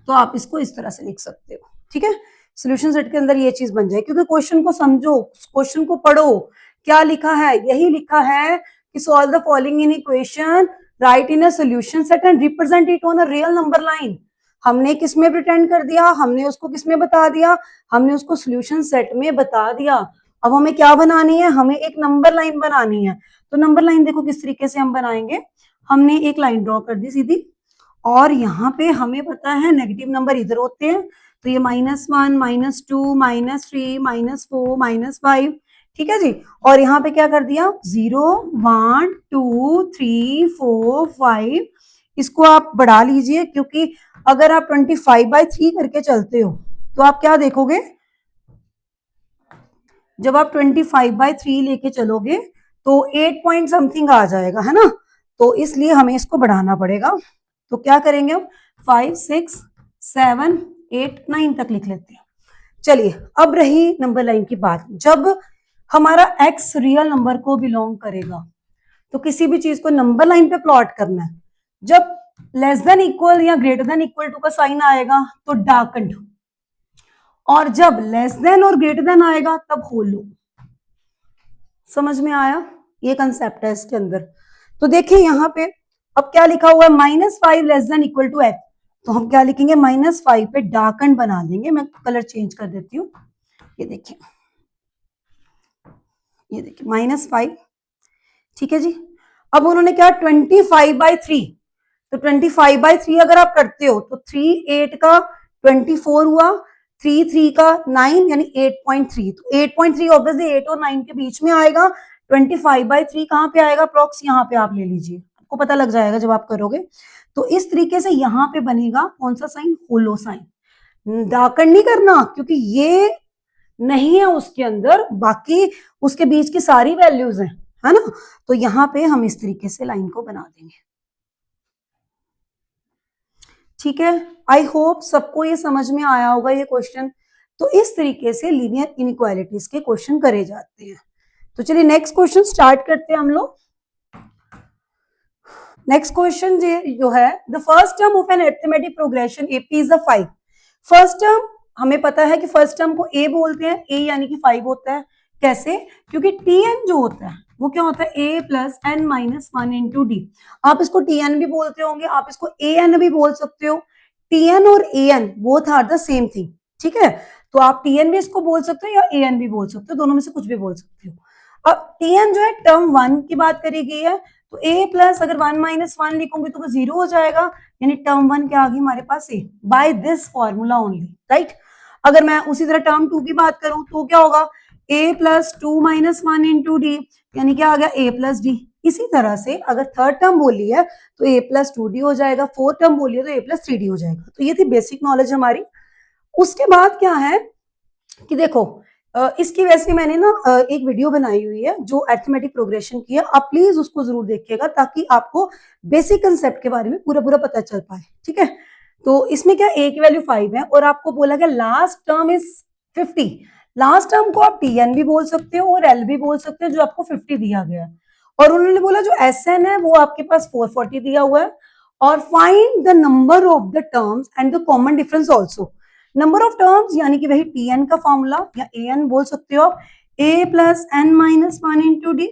तो आप इसको इस तरह से लिख सकते हो, ठीक है। सोल्यूशन सेट के अंदर ये चीज बन जाए, क्योंकि क्वेश्चन को समझो, क्वेश्चन को पढ़ो, क्या लिखा है, यही लिखा है कि solve the following in equation, right in a solution set and represent it on a real number line. हमने किस में प्रिटेंड कर दिया, हमने उसको किस में बता दिया, हमने उसको सोल्यूशन सेट में बता दिया। अब हमें क्या बनानी है, हमें एक नंबर लाइन बनानी है। तो नंबर लाइन देखो किस तरीके से हम बनाएंगे, हमने एक लाइन ड्रॉ कर दी सीधी, और यहाँ पे हमें पता है नेगेटिव नंबर इधर होते हैं, तो ये -1 -2 -3 -4 -5, ठीक है जी। और यहाँ पे क्या कर दिया 0 1 2 3 4 5, इसको आप बढ़ा लीजिए, क्योंकि अगर आप 25/3 करके चलते हो तो आप क्या देखोगे, जब आप 25/3 लेके चलोगे तो 8 पॉइंट समथिंग आ जाएगा, है ना। तो इसलिए हमें इसको बढ़ाना पड़ेगा। तो क्या करेंगे हम 5 6 7 8 9 तक लिख लेते हैं। चलिए, अब रही नंबर लाइन की बात, जब हमारा x रियल नंबर को बिलोंग करेगा, तो किसी भी चीज को नंबर लाइन पे प्लॉट करना है, जब लेस देन इक्वल या ग्रेटर देन इक्वल टू का साइन आएगा तो डार्कन्ड, और जब लेस देन और ग्रेटर देन आएगा तब होलो। समझ में आया, ये कंसेप्ट है इसके अंदर। तो देखिए यहाँ पे अब क्या लिखा हुआ है, -5 less than equal to x, तो हम क्या लिखेंगे -5 पे डार्कन बना देंगे, मैं कलर चेंज कर देती हूँ, ये देखिए, ये देखिए -5, ठीक है जी। अब उन्होंने क्या 25/3, तो 25/3 अगर आप करते हो तो 3 8 का 24 हुआ, 3 3 का 9 यानी 8.3, तो 8.3 ऑब्वियसली 8 और 9 के बीच में आएगा। 25/3 कहाँ पे आएगा अप्रोक्स, यहाँ पे आप ले लीजिए, आपको पता लग जाएगा जब आप करोगे। तो इस तरीके से यहाँ पे बनेगा कौन सा साइन, होलो साइन। डार्कन नहीं करना, क्योंकि ये नहीं है उसके अंदर, बाकी उसके बीच की सारी वैल्यूज हैं, है ना। तो यहाँ पे हम इस तरीके से लाइन को बना देंगे, ठीक है। आई होप सबको ये समझ में आया होगा ये क्वेश्चन। तो इस तरीके से लीनियर इनइक्वालिटीज के क्वेश्चन करे जाते हैं। तो चलिए नेक्स्ट क्वेश्चन स्टार्ट करते हैं हम लोग। नेक्स्ट क्वेश्चन जो है, the first term of an arithmetic progression AP is a 5। First term हमें पता है कि फर्स्ट टर्म को ए बोलते हैं, ए यानी कि 5 होता है। कैसे, क्योंकि टी एन जो होता है वो क्या होता है, A plus N minus 1 into D. आप इसको टी एन भी बोलते होंगे, आप इसको ए एन भी बोल सकते हो। टी एन और A N both are the same thing, ठीक है। तो आप टी एन भी इसको बोल सकते हो या ए एन भी बोल सकते हो, दोनों में से कुछ भी बोल सकते हो। अब टी एन जो है टर्म 1 की बात करी गई है, तो a प्लस अगर 1 माइनस 1 लिखूंगी तो वो 0 हो जाएगा, यानी टर्म 1 क्या आ गई हमारे पास a by this formula only, right. अगर मैं उसी तरह टर्म 2 की बात करूं तो क्या होगा, a plus 2 minus 1 into D, यानी क्या आ गया a प्लस डी। इसी तरह से अगर थर्ड टर्म बोली है तो a प्लस 2d हो जाएगा, फोर्थ टर्म बोली है तो a प्लस 3d हो जाएगा। तो ये थी बेसिक नॉलेज हमारी। उसके बाद क्या है कि देखो इसकी वैसे मैंने ना एक वीडियो बनाई हुई है जो अरिथमेटिक प्रोग्रेशन की है, आप प्लीज उसको जरूर देखिएगा ताकि आपको बेसिक कंसेप्ट के बारे में पूरा पूरा पता चल पाए, ठीक है। तो इसमें क्या a की वैल्यू 5 है और आपको बोला गया last term is 50। Last term को आप tn भी बोल सकते हो और l भी बोल सकते हो जो आपको 50 दिया गया है, और उन्होंने बोला जो sn है वो आपके पास 440 दिया हुआ है, और find the number of the terms and the common difference also. Number of terms यानी कि वही tn का फॉर्मूला या an बोल सकते हो आप, a plus N minus one into d,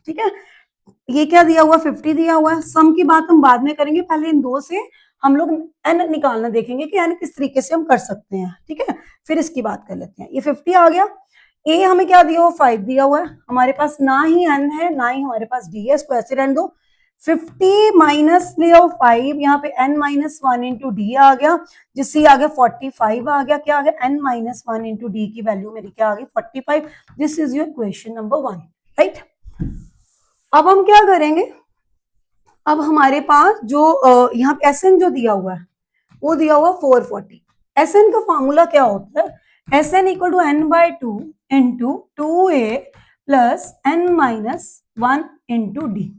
ठीक है। ये क्या दिया हुआ 50 दिया हुआ है, सम की बात हम बाद में करेंगे, पहले इन दो से हम लोग n निकालना देखेंगे कि n किस तरीके से हम कर सकते हैं, ठीक है, फिर इसकी बात कर लेते हैं। ये 50 आ गया, a हमें क्या दिया हुआ 5 दिया हुआ है, हमारे पास ना ही n है ना ही हमारे पास d है, इसको ऐसे रहने दो। 50 माइनस ले आओ 5, यहाँ पे n minus one into D आ गया, जिससे आ गया 45 आ गया, क्या आ गया n minus one into D की वैल्यू मेरी क्या आ गई 45। This is your question number 1, right. अब हम क्या करेंगे, अब हमारे पास जो यहाँ पे एस एन जो दिया हुआ है वो दिया हुआ 440। एस एन का फॉर्मूला क्या होता है, S n equal to n by two into two a plus N minus one into d,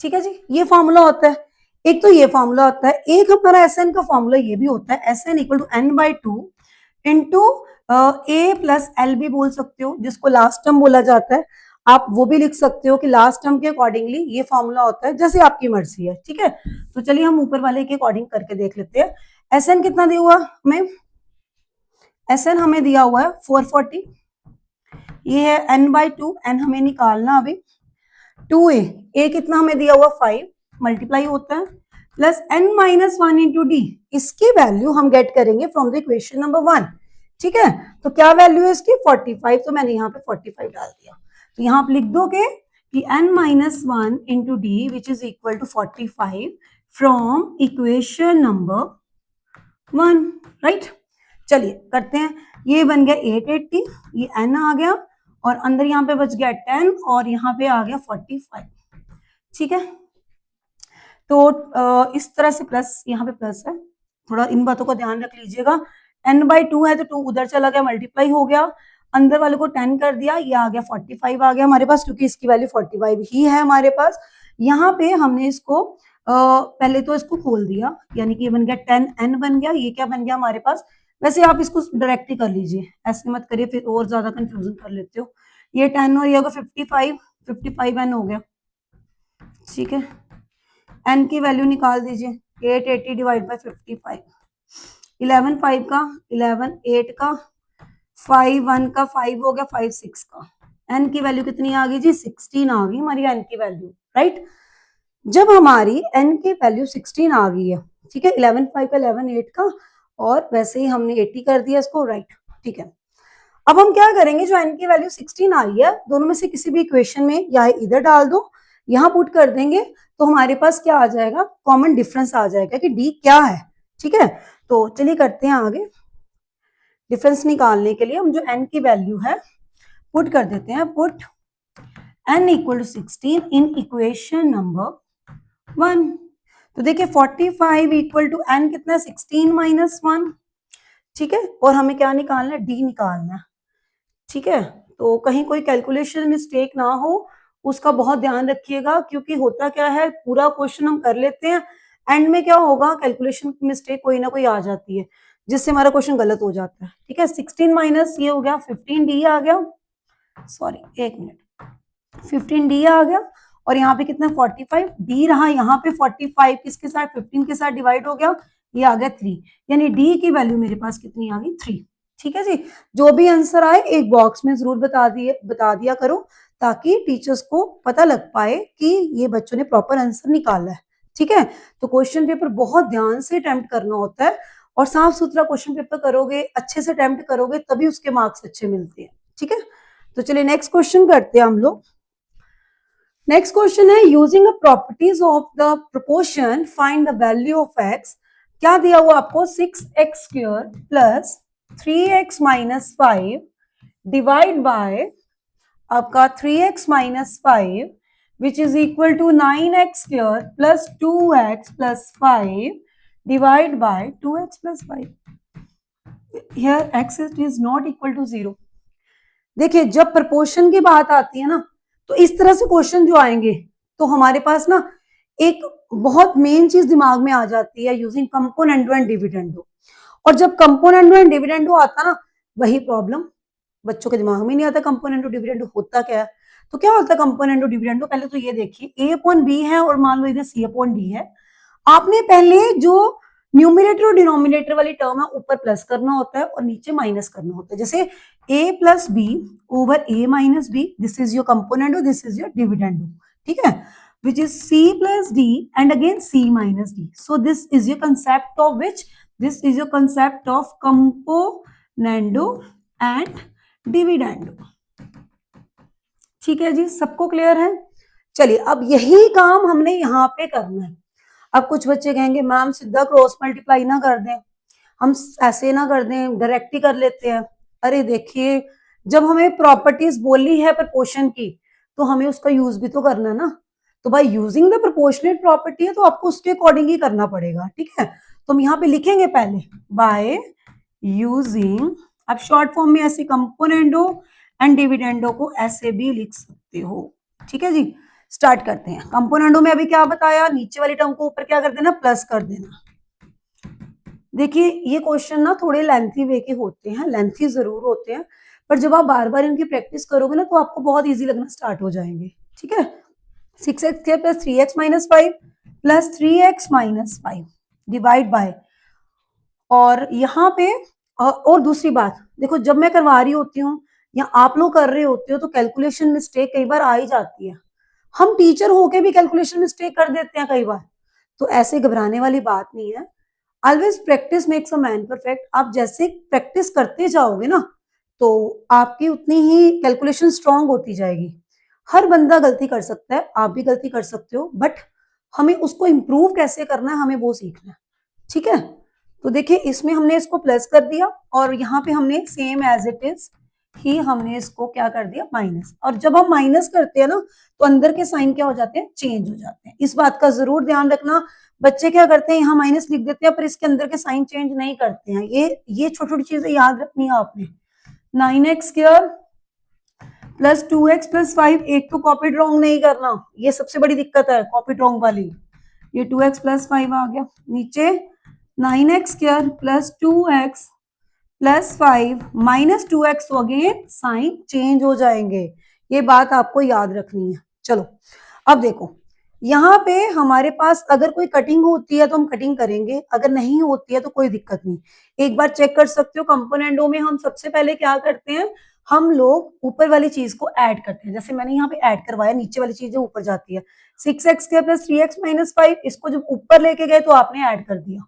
ठीक है जी, ये फॉर्मूला होता है। एक तो ये फॉर्मूला होता है, एक हमारा एस एन का फॉर्मूला ये भी होता है, S n equal to n by two into a plus l भी बोल सकते हो, जिसको लास्ट टर्म बोला जाता है, आप वो भी लिख सकते हो कि लास्ट टर्म के अकॉर्डिंगली ये फॉर्मूला होता है, जैसे आपकी मर्जी है, ठीक है। तो चलिए हम ऊपर वाले के अकॉर्डिंग करके देख लेते हैं। एस एन कितना दिया हुआ हमें, एस एन हमें दिया हुआ है 440, ये है एन बाई टू, एन हमें निकालना अभी, टू ए कितना हमें दिया हुआ 5 मल्टीप्लाई होता है plus N minus one into d, इसकी वैल्यू हम गेट करेंगे फ्रॉम द इक्वेशन नंबर 1, ठीक है। तो क्या वैल्यू है इसकी 45, तो मैंने यहाँ पे 45 डाल दिया। तो यहाँ आप लिख दोगे कि n minus one into d which is equal to 45 from equation number 1, right. चलिए करते हैं, ये बन गया 880, ये n आ गया और अंदर यहाँ पे बच गया 10 और यहाँ पे आ गया 45, ठीक है। तो इस तरह से प्लस यहाँ पे प्लस है, थोड़ा इन बातों का ध्यान रख लीजिएगा। n बाई टू है तो 2 उधर चला गया, मल्टीप्लाई हो गया, अंदर वाले को 10 कर दिया, ये आ गया 45 आ गया हमारे पास, क्योंकि इसकी वैल्यू 45 ही है हमारे पास। यहाँ पे हमने इसको पहले तो इसको खोल दिया, यानी कि ये बन गया 10n बन गया, ये क्या बन गया हमारे पास, वैसे आप इसको डायरेक्ट ही कर लीजिए, ऐसे मत करिए फिर और ज्यादा कंफ्यूजन कर लेते हो। ये 10 और ये होगा 55n हो गया, ठीक है। n की वैल्यू निकाल दीजिए, 880 डिवाइड बाई 55, 11 5 का 11 8 का 5 1 का 5 हो गया 5 6 का, n की वैल्यू कितनी आ गई जी 16 आ गई हमारी n की वैल्यू, राइट। जब हमारी n की वैल्यू 16 आ गई है, ठीक है, 11 5 का 11 8 का और वैसे ही हमने 80 कर दिया इसको, राइट, ठीक है। अब हम क्या करेंगे, जो n की वैल्यू 16 आई है दोनों में से किसी भी इक्वेशन में या इधर डाल दो, यहाँ पुट कर देंगे, तो हमारे पास क्या आ जाएगा, कॉमन डिफरेंस आ जाएगा कि d क्या है, ठीक है। तो चलिए करते हैं आगे, डिफरेंस निकालने के लिए हम जो n की वैल्यू है पुट कर देते हैं, put n equal to 16 in equation number 1। तो देखिए 45 इक्वल टू n कितना है 16 माइनस 1, ठीक है, और हमें क्या निकालना है, d निकालना है, ठीक है। तो कहीं कोई कैलकुलेशन मिस्टेक ना हो उसका बहुत ध्यान रखिएगा, क्योंकि होता क्या है पूरा क्वेश्चन हम कर लेते हैं, एंड में क्या होगा कैलकुलेशन मिस्टेक कोई ना कोई आ जाती है जिससे हमारा क्वेश्चन गलत हो जाता है, ठीक है। 16 माइनस ये हो गया 15d आ गया, सॉरी एक मिनट, 15d आ गया और यहाँ पे कितना 45 d रहा, यहाँ पे 45 किसके साथ 15 के साथ डिवाइड हो गया, ये आ गया 3, यानी d की वैल्यू मेरे पास कितनी आ गई 3, ठीक है जी। जो भी आंसर आए एक बॉक्स में जरूर बता दिया करो, ताकि टीचर्स को पता लग पाए कि ये बच्चों ने प्रॉपर आंसर निकाला है, ठीक है। तो क्वेश्चन पेपर बहुत ध्यान से अटेम्प्ट करना होता है, और साफ सुथरा क्वेश्चन पेपर करोगे, अच्छे से अटेम्प्ट करोगे तभी उसके मार्क्स अच्छे मिलते हैं, ठीक है। तो चलिए नेक्स्ट क्वेश्चन करते हैं हम लोग। नेक्स्ट क्वेश्चन है, using a properties of the proportion find the value of x। क्या दिया हुआ आपको 6x square plus 3x minus 5 divide by आपका 3x minus 5 which is equal to 9x square plus 2x plus 5 divide by 2x plus 5। Here x is not equal to 0. देखिए जब प्रपोर्शन की बात आती है ना, तो इस तरह से क्वेश्चन जो आएंगे, तो हमारे पास ना एक बहुत मेन चीज दिमाग में आ जाती है, यूजिंग कंपोनेंडो एंड डिविडेंडो। और जब कंपोनेंडो एंड डिविडेंडो आता ना, वही प्रॉब्लम बच्चों के दिमाग में नहीं आता कंपोनेंडो डिविडेंडो होता क्या है। तो क्या होता है कंपोनेंडो डिविडेंडो, पहले तो ये देखिए ए अपॉन बी है और मान लो इधर सी अपॉन डी है। आपने पहले जो न्यूमिनेटर और डिनोमिनेटर वाली टर्म है ऊपर प्लस करना होता है और नीचे माइनस करना होता है। जैसे a plus b over a minus b, this is your componendo, this is your dividendo, ठीक है, which is c plus d and again c minus d. So this is your concept of which, this is your concept of componendo and dividendo. ठीक है जी, सबको क्लियर है। चलिए अब यही काम हमने यहाँ पे करना है। अब कुछ बच्चे कहेंगे मैम सीधा क्रॉस मल्टीप्लाई ना कर दें, हम ऐसे ना कर दें, डायरेक्ट ही कर लेते हैं। अरे देखिए जब हमें प्रॉपर्टीज बोली है प्रपोर्शन की, तो हमें उसका यूज भी तो करना है ना। तो by using the proportionate property है, तो आपको उसके अकॉर्डिंग ही करना पड़ेगा, ठीक है। तो हम यहाँ पे लिखेंगे पहले बाय यूजिंग, आप शॉर्ट फॉर्म में ऐसे कंपोनेंडो एंड डिविडेंडो को ऐसे भी लिख सकते हो, ठीक है जी। स्टार्ट करते हैं। कंपोनेंडो में अभी क्या बताया, नीचे वाली टर्म को ऊपर क्या कर देना, प्लस कर देना। देखिए ये क्वेश्चन ना थोड़े लेंथी वे के होते हैं, लेंथी जरूर होते हैं, पर जब आप बार बार इनकी प्रैक्टिस करोगे ना, तो आपको बहुत इजी लगना स्टार्ट हो जाएंगे, ठीक है। 6x² plus 3x minus 5 plus 3x minus 5 divide bye, और यहाँ पे और दूसरी बात देखो, जब मैं करवा रही होती हूँ या आप लोग कर रहे होते हो, तो कैलकुलेशन मिस्टेक कई बार आ ही जाती है। हम टीचर होके भी कैलकुलेशन मिस्टेक कर देते हैं कई बार, तो ऐसे घबराने वाली बात नहीं है। Always practice makes a man perfect. आप जैसे प्रैक्टिस करते जाओगे ना, तो आपकी उतनी ही कैलकुलेशन स्ट्रांग होती जाएगी। हर बंदा गलती कर सकता है, आप भी गलती कर सकते हो, बट हमें उसको इम्प्रूव कैसे करना है, हमें वो सीखना है, ठीक है। तो देखिए इसमें हमने इसको प्लस कर दिया, और यहाँ पे हमने सेम एज इट इज ही हमने इसको क्या कर दिया, माइनस। और जब हम माइनस करते हैं ना, तो अंदर के साइन क्या हो जाते हैं, चेंज हो जाते हैं। इस बात का जरूर ध्यान रखना। बच्चे क्या करते हैं, यहाँ माइनस लिख देते हैं, पर इसके अंदर के साइन चेंज नहीं करते हैं। ये छोटी छोटी चीजें याद रखनी है आपने। 9x² प्लस 2x प्लस 5, एक तो कॉपी रॉन्ग नहीं करना, ये सबसे बड़ी दिक्कत है कॉपी रॉन्ग वाली। ये 2x प्लस 5 आ गया, नीचे 9x² plus 2x plus 5 minus 2x, तो अगेन साइन चेंज हो जाएंगे। ये बात आपको याद रखनी है। चलो अब देखो, यहाँ पे हमारे पास अगर कोई कटिंग होती है तो हम कटिंग करेंगे, अगर नहीं होती है तो कोई दिक्कत नहीं। एक बार चेक कर सकते हो, कंपोनेंडो में हम सबसे पहले क्या करते हैं, हम लोग ऊपर वाली चीज को ऐड करते हैं। जैसे मैंने यहाँ पे ऐड करवाया, नीचे वाली चीज ऊपर जाती है। 6x² प्लस 3x माइनस 5, इसको जब ऊपर लेके गए तो आपने ऐड कर दिया,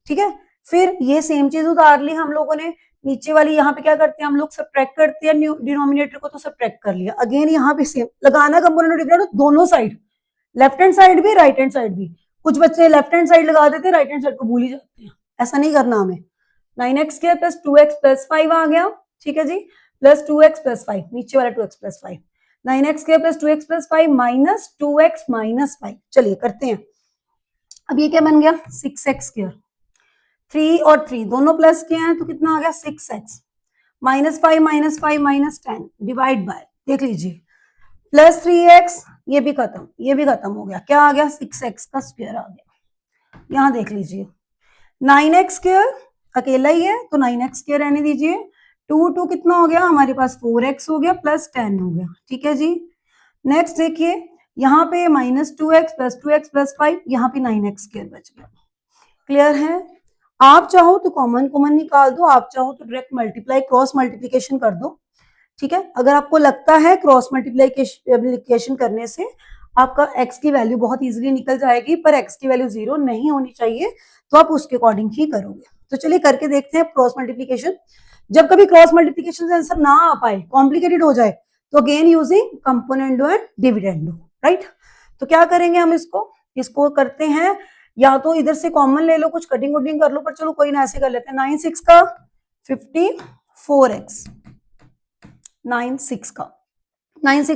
ठीक है। फिर ये सेम चीज उतार ली हम लोगों ने, नीचे वाली यहाँ पे क्या करते हैं हम लोग, सब्ट्रैक्ट करते हैं डिनोमिनेटर को, तो सब्ट्रैक्ट कर लिया। अगेन यहाँ पे सेम लगाना कंपोनेंट डिविडेंड दोनों साइड, लेफ्ट हैंड साइड भी राइट हैंड साइड भी। कुछ बच्चे लेफ्ट हैंड साइड लगा देते हैं, राइट हैंड साइड को भूल ही जाते हैं, ऐसा नहीं करना हमें। 9x² प्लस 2x प्लस 5 आ गया, ठीक है जी, प्लस 2x प्लस 5, नीचे वाला 2x plus 5, 9x² plus 2x plus 5 minus 2x minus 5। चलिए करते हैं। अब ये क्या बन गया, 6x², 3 और 3 दोनों प्लस के हैं, तो कितना आ गया 6x minus 5 minus 5 minus 10 divide by, देख लीजिए प्लस 3x, ये भी खत्म, ये भी खत्म हो गया, क्या आ गया 6x का स्क्वायर आ गया। यहाँ देख लीजिए 9x² अकेला ही है, तो 9x² रहने दीजिए। 2 कितना हो गया हमारे पास, 4x हो गया प्लस 10 हो गया, ठीक है जी। नेक्स्ट देखिए, यहाँ पे minus 2x plus 2x plus 5, यहाँ पे 9x² बच गया। क्लियर है। आप चाहो तो कॉमन कॉमन निकाल दो, आप चाहो तो डायरेक्ट मल्टीप्लाई क्रॉस मल्टीप्लीकेशन कर दो, ठीक है। अगर आपको लगता है क्रॉस मल्टीप्लीकेशन करने से आपका x की वैल्यू बहुत इजीली निकल जाएगी, पर x की वैल्यू 0 नहीं होनी चाहिए, तो आप उसके अकॉर्डिंग ही करोगे। तो चलिए करके देखते हैं क्रॉस मल्टीप्लीकेशन। जब कभी क्रॉस मल्टीप्लीकेशन से आंसर ना आ पाए, कॉम्प्लिकेटेड हो जाए, तो again using componendo and dividendo, right. तो क्या करेंगे हम, इसको करते हैं, या तो इधर से कॉमन ले लो, कुछ कटिंग वटिंग कर लो, पर चलो कोई ना, ऐसे कर लेते हैं। 9 का 54x, 9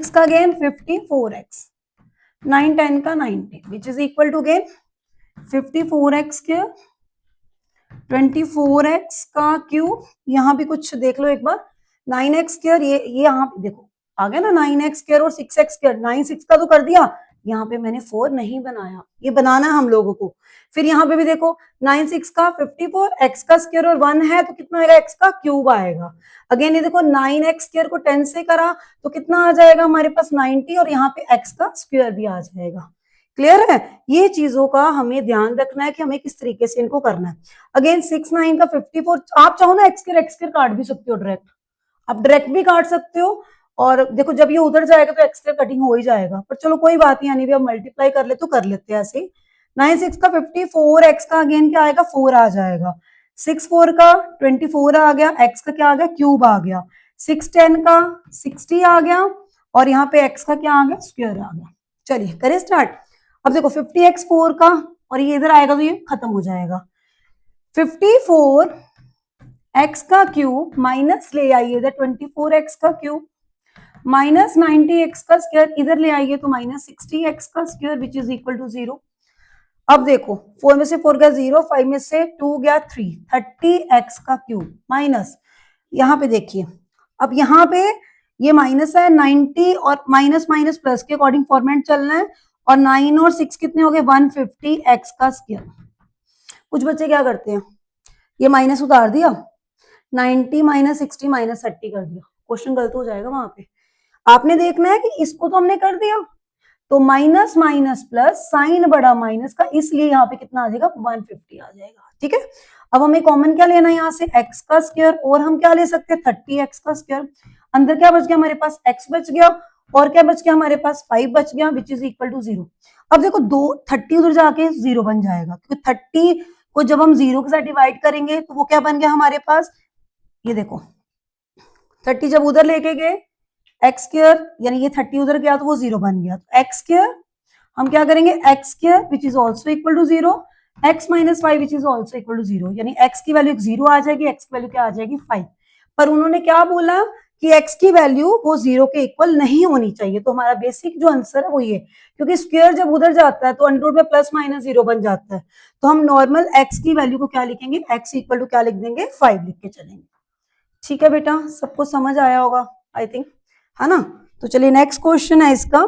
का अगेन 54x, 9 का 90, which is equal to again 54x के 24x का क्यूब। यहाँ भी कुछ देख लो एक बार, 9x स्क्वायर, ये यहाँ पे देखो आ गया ना 9x स्क्वायर और 6x स्क्वायर, 9 6 का तो कर दिया, यहाँ पे मैंने 4 नहीं बनाया, ये बनाना है हम लोगों को। फिर यहाँ पे भी देखो 9 6 का 54, x का स्क्वायर और 1 है तो कितना आएगा, x का क्यूब आएगा। अगेन ये देखो 9x स्क्वायर को 10 से करा तो कितना आ जाएगा हमारे पास 90, और यहाँ पे x का स्क्वायर भी आ जाएगा। क्लियर है? ये चीजों का हमें ध्यान रखना है कि हमें किस तरीके से इनको करना है। अगेन 6 9 का 54, आप चाहो ना x स्क्वायर काट भी सकते हो डायरेक्ट, आप डायरेक्ट भी काट सकते हो, और देखो जब ये उधर जाएगा तो एक्स कटिंग हो ही जाएगा, पर चलो कोई बात नहीं, यानी भी अब मल्टीप्लाई कर ले तो कर लेते हैं ऐसे। 9 6 का 54, एक्स का अगेन क्या आएगा 4 आ जाएगा, 6 4 का 24 आ गया, एक्स का क्या आ गया क्यूब आ गया, 6 10 का 60 आ गया, और यहाँ पे एक्स का क्या आ गया स्क्वायर आ गया। चलिए करें स्टार्ट। अब देखो 50x 4 का, और ये इधर आएगा तो ये खत्म हो जाएगा, 54 x का क्यूब माइनस ले आइए इधर 24x का क्यूब, माइनस 90x का स्क्वायर इधर ले आइए तो माइनस 60x का square which is equal to 0। अब देखो 4 में से 4 गया 0, 5 में से 2 गया 3, 30x का क्यूब माइनस, यहाँ पे देखिए अब यहाँ पे ये माइनस है 90 और माइनस माइनस प्लस के अकॉर्डिंग फॉर्मेट चलना है, और 9 और 6 कितने हो गए 150x का स्क्वायर। कुछ बच्चे क्या करते हैं, ये माइनस उतार दिया, 90 माइनस 60 माइनस 30 कर दिया, क्वेश्चन गलत हो जाएगा वहां पे। आपने देखना है कि इसको तो हमने कर दिया, तो माइनस माइनस प्लस साइन बड़ा माइनस का, इसलिए यहाँ पे कितना आ जाएगा 150 आ जाएगा। ठीक है, अब हमें कॉमन क्या लेना है यहाँ से x का स्क्वायर, और हम क्या ले सकते हैं 30x का स्क्वायर। अंदर क्या बच गया हमारे पास x बच गया, और क्या बच गया हमारे पास 5 बच गया विच इज इक्वल टू 0। अब देखो 30 उधर जाके 0 बन जाएगा, क्योंकि 30 को जब हम 0 के साथ डिवाइड करेंगे तो वो क्या बन गया हमारे पास, ये देखो 30 जब उधर लेके गए एक्स स्क्वायर, यानी ये 30 उधर गया तो वो 0 बन गया, तो एक्स स्क्वायर हम क्या करेंगे x square which is also equal to 0, x minus 5 which is also equal to 0, यानी एक्स की वैल्यू 0 आ जाएगी, एक्स की वैल्यू क्या आ जाएगी 5। पर उन्होंने क्या बोला कि एक्स की वैल्यू वो 0 के इक्वल नहीं होनी चाहिए, तो हमारा बेसिक जो आंसर है वो ये, क्योंकि स्क्वायर जब उधर जाता है तो अंडर रूट में प्लस माइनस 0 बन जाता है, तो हम नॉर्मल एक्स की वैल्यू को क्या लिखेंगे, एक्स इक्वल टू क्या लिख देंगे 5 लिख के चलेंगे। ठीक है बेटा, सबको समझ आया होगा आई थिंक, है ना? तो चलिए नेक्स्ट क्वेश्चन है इसका,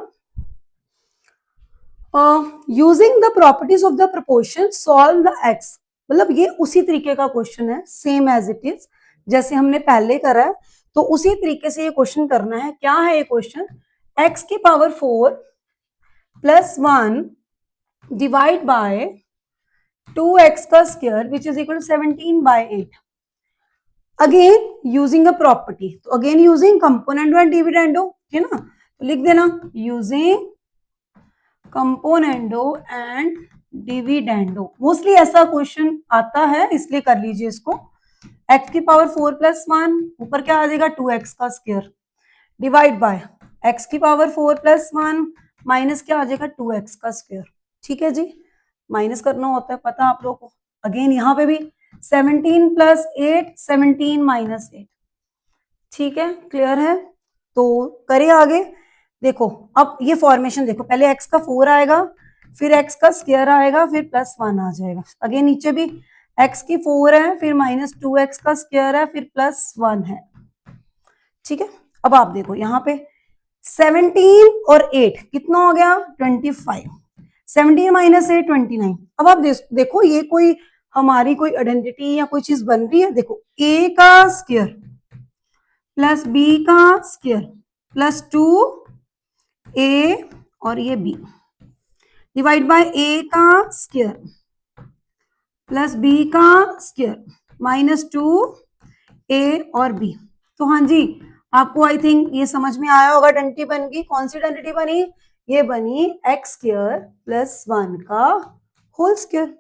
using the properties of the proportion solve the x. मतलब ये उसी तरीके का क्वेश्चन है, सेम एज इट इज जैसे हमने पहले करा है, तो उसी तरीके से ये क्वेश्चन करना है। क्या है ये क्वेश्चन, एक्स की power 4 plus 1 divide by 2x का square which is equal to 17 by 8। Again using a property, तो again using component and dividendo, है ना, तो लिख देना using componendo and dividendo. Mostly ऐसा क्वेश्चन आता है इसलिए कर लीजिए इसको। x की पावर 4 प्लस 1, ऊपर क्या आ जाएगा 2x का स्क्वायर, डिवाइड बाय x की पावर 4 प्लस 1 माइनस क्या आ जाएगा 2x का स्क्वायर। ठीक है जी, माइनस करना होता है पता आप लोगों को। अगेन यहाँ पे भी 17 प्लस 8, 17 माइनस 8। ठीक है, क्लियर है? तो करें आगे। देखो अब ये फॉर्मेशन देखो, पहले x का 4 आएगा, फिर x का स्क्वायर आएगा, फिर प्लस 1 आ जाएगा। अगेन नीचे भी x की 4 है, फिर माइनस 2x का स्क्वायर है, फिर प्लस 1 है। ठीक है, अब आप देखो यहाँ पे 17 और 8 कितना हो गया 25, 17 माइनस 8 29। अब आप देखो ये कोई हमारी कोई आइडेंटिटी या कोई चीज बन रही है। देखो a का स्क्वायर प्लस b का स्क्वायर प्लस 2a और ये b डिवाइड बाय a का स्क्वायर प्लस b का स्क्वायर माइनस 2a और b। तो हाँ जी, आपको आई थिंक ये समझ में आया होगा। आइडेंटिटी बन गई, कौन सी आइडेंटिटी बनी, ये बनी एक्स स्क्वायर प्लस 1 का होल स्क्वायर।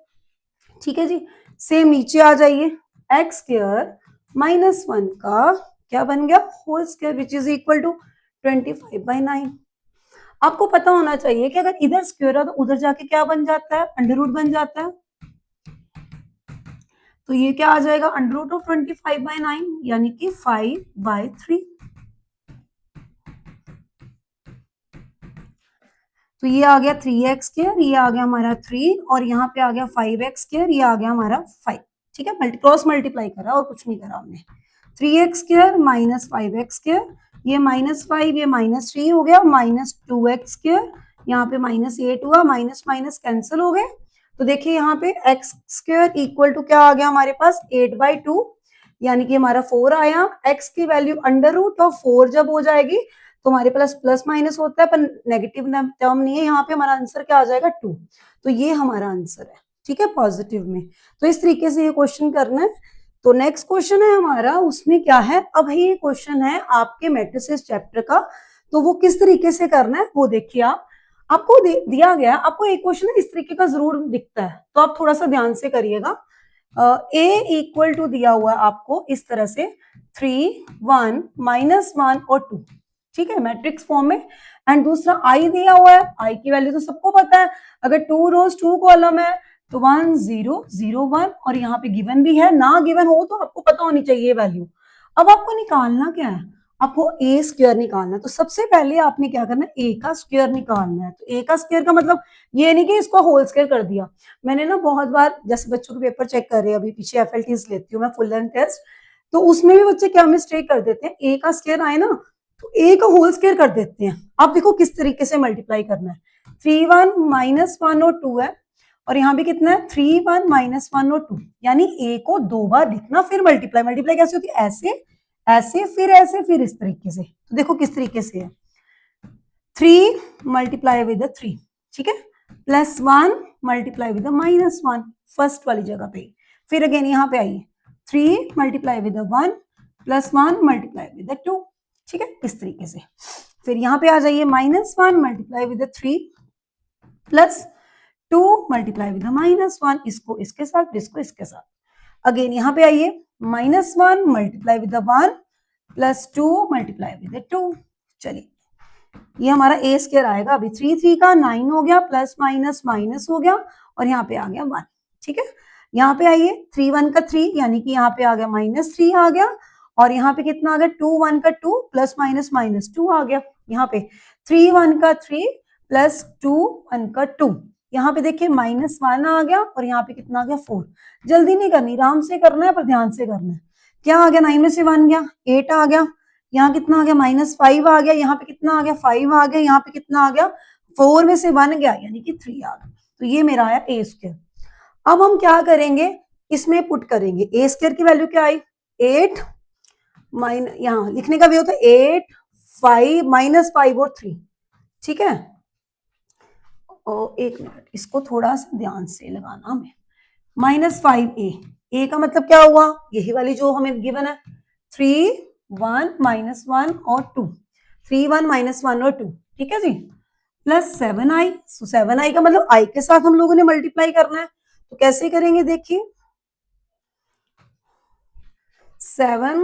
ठीक है जी, सेम नीचे आ जाइए, एक्स स्क्वायर माइनस 1 का क्या बन गया whole square which is equal to 25/9। आपको पता होना चाहिए कि अगर इधर स्क्वायर है तो उधर जाके क्या बन जाता है अंडर रूट बन जाता है, तो ये क्या आ जाएगा अंडर रूट ऑफ 25/9 यानी कि 5/3। तो ये आ गया 3x स्क्वायर, ये आ गया हमारा 3 और यहाँ पे आ गया 5x स्क्वायर, ये आ गया हमारा 5। ठीक है, क्रॉस मल्टीप्लाई करा और कुछ नहीं करा हमने। 3x² माइनस 5x², ये -5 ये -3 हो गया, -2x², यहाँ पे -8 हुआ, माइनस माइनस कैंसिल हो गए। तो देखिए यहाँ पे x² इक्वल टू क्या आ गया हमारे पास 8/2, यानी कि हमारा 4 आया। x की वैल्यू अंडर रूट ऑफ 4 जब हो जाएगी तो हमारे पास प्लस माइनस होता है पर नेगेटिव टर्म नहीं है, यहाँ पे हमारा आंसर क्या आ जाएगा 2। तो ये हमारा आंसर है, ठीक है, पॉजिटिव में। तो इस तरीके से ये क्वेश्चन करना है। तो नेक्स्ट क्वेश्चन है हमारा, उसमें क्या है, अब ये क्वेश्चन है आपके मैट्रिसेस चैप्टर का, तो वो किस तरीके से करना है वो देखिए आप। आपको दिया गया, आपको एक क्वेश्चन इस तरीके का जरूर दिखता है, तो आप थोड़ा सा ध्यान से करिएगा। ए इक्वल टू दिया हुआ है आपको इस तरह से 3, 1, -1 और 2, ठीक है, मैट्रिक्स फॉर्म में। एंड दूसरा आई दिया हुआ है, आई की वैल्यू तो सबको पता है, अगर 2 रोज 2 कॉलम है तो 1 0 0 1, और यहाँ पे गिवन भी है, ना गिवन हो तो आपको पता होनी चाहिए वैल्यू। अब आपको निकालना क्या है, आपको ए स्क्वायर निकालना है। तो सबसे पहले आपने क्या करना है, ए का स्क्वायर निकालना है। तो ए का स्क्वायर का मतलब ये नहीं कि इसको होल स्क्वायर कर दिया। मैंने ना बहुत बार, जैसे बच्चों के पेपर चेक कर रहे हैं, अभी पीछे FLTs लेती हूँ मैं, फुल लेंथ टेस्ट, तो उसमें भी बच्चे क्या मिस्टेक कर देते हैं, ए का स्क्वायर आए ना तो ए का होल स्क्वायर कर देते हैं। आप देखो किस तरीके से मल्टीप्लाई करना है। 3 1 -1 और 2 है, और यहाँ भी कितना है 3 1 -1 और 2, यानी ए को 2 बार लिखना फिर मल्टीप्लाई। मल्टीप्लाई कैसे होती है, ऐसे ऐसे फिर इस तरीके से। तो देखो किस तरीके से है, 3 मल्टीप्लाई विद 3, ठीक है, +1 मल्टीप्लाई विद -1 फर्स्ट वाली जगह पे। फिर अगेन यहाँ पे आइए 3 मल्टीप्लाई विद 1 +1 मल्टीप्लाई विद 2, ठीक है, इस तरीके से। फिर यहाँ पे आ जाइए -1 मल्टीप्लाई विद 3 +2 मल्टीप्लाई विद -1, इसको इसके साथ, इसको इसके साथ। अगेन यहाँ पे आइए -1 मल्टीप्लाई विद 1 +2 मल्टीप्लाई विद 2। चलिए ये हमारा ए स्क्वायर आएगा। अभी 3 3 का 9 हो गया, प्लस माइनस माइनस हो गया, और यहाँ पे आ गया 1, ठीक है। यहाँ पे आइए 3 1 का 3, यानी कि यहाँ पे आ गया -3 आ गया, और यहाँ पे कितना आ गया 2 1 का 2 प्लस माइनस -2 आ गया। यहाँ पे 3 1 का 3 प्लस 2 1 का 2, यहाँ पे देखिए -1 आ गया, और यहाँ पे कितना आ गया 4। जल्दी नहीं करनी, आराम से करना है पर ध्यान से करना है। क्या आ गया, 9 में से 1 गया 8 आ गया, यहाँ कितना आ गया -5 आ गया, यहाँ पे कितना आ गया 5 आ गया, यहाँ पे कितना आ गया 4 में से 1 गया, यानी कि 3 आ गया। तो ये मेरा आया ए स्क्वायर। अब हम क्या करेंगे, इसमें पुट करेंगे। ए स्क्वायर की वैल्यू क्या आई 8 यहाँ लिखने का भी होता है 8 5 -5 और 3, ठीक है। और एक मिनट, इसको थोड़ा सा ध्यान से लगाना हमें। -5 ए का मतलब क्या हुआ, यही वाली जो हमें गिवन है 3 1 -1 और 2, 3 1 -1 और 2, ठीक है जी, +7i। 7i का मतलब i के साथ हम लोगों ने मल्टीप्लाई करना है। तो कैसे करेंगे, देखिए 7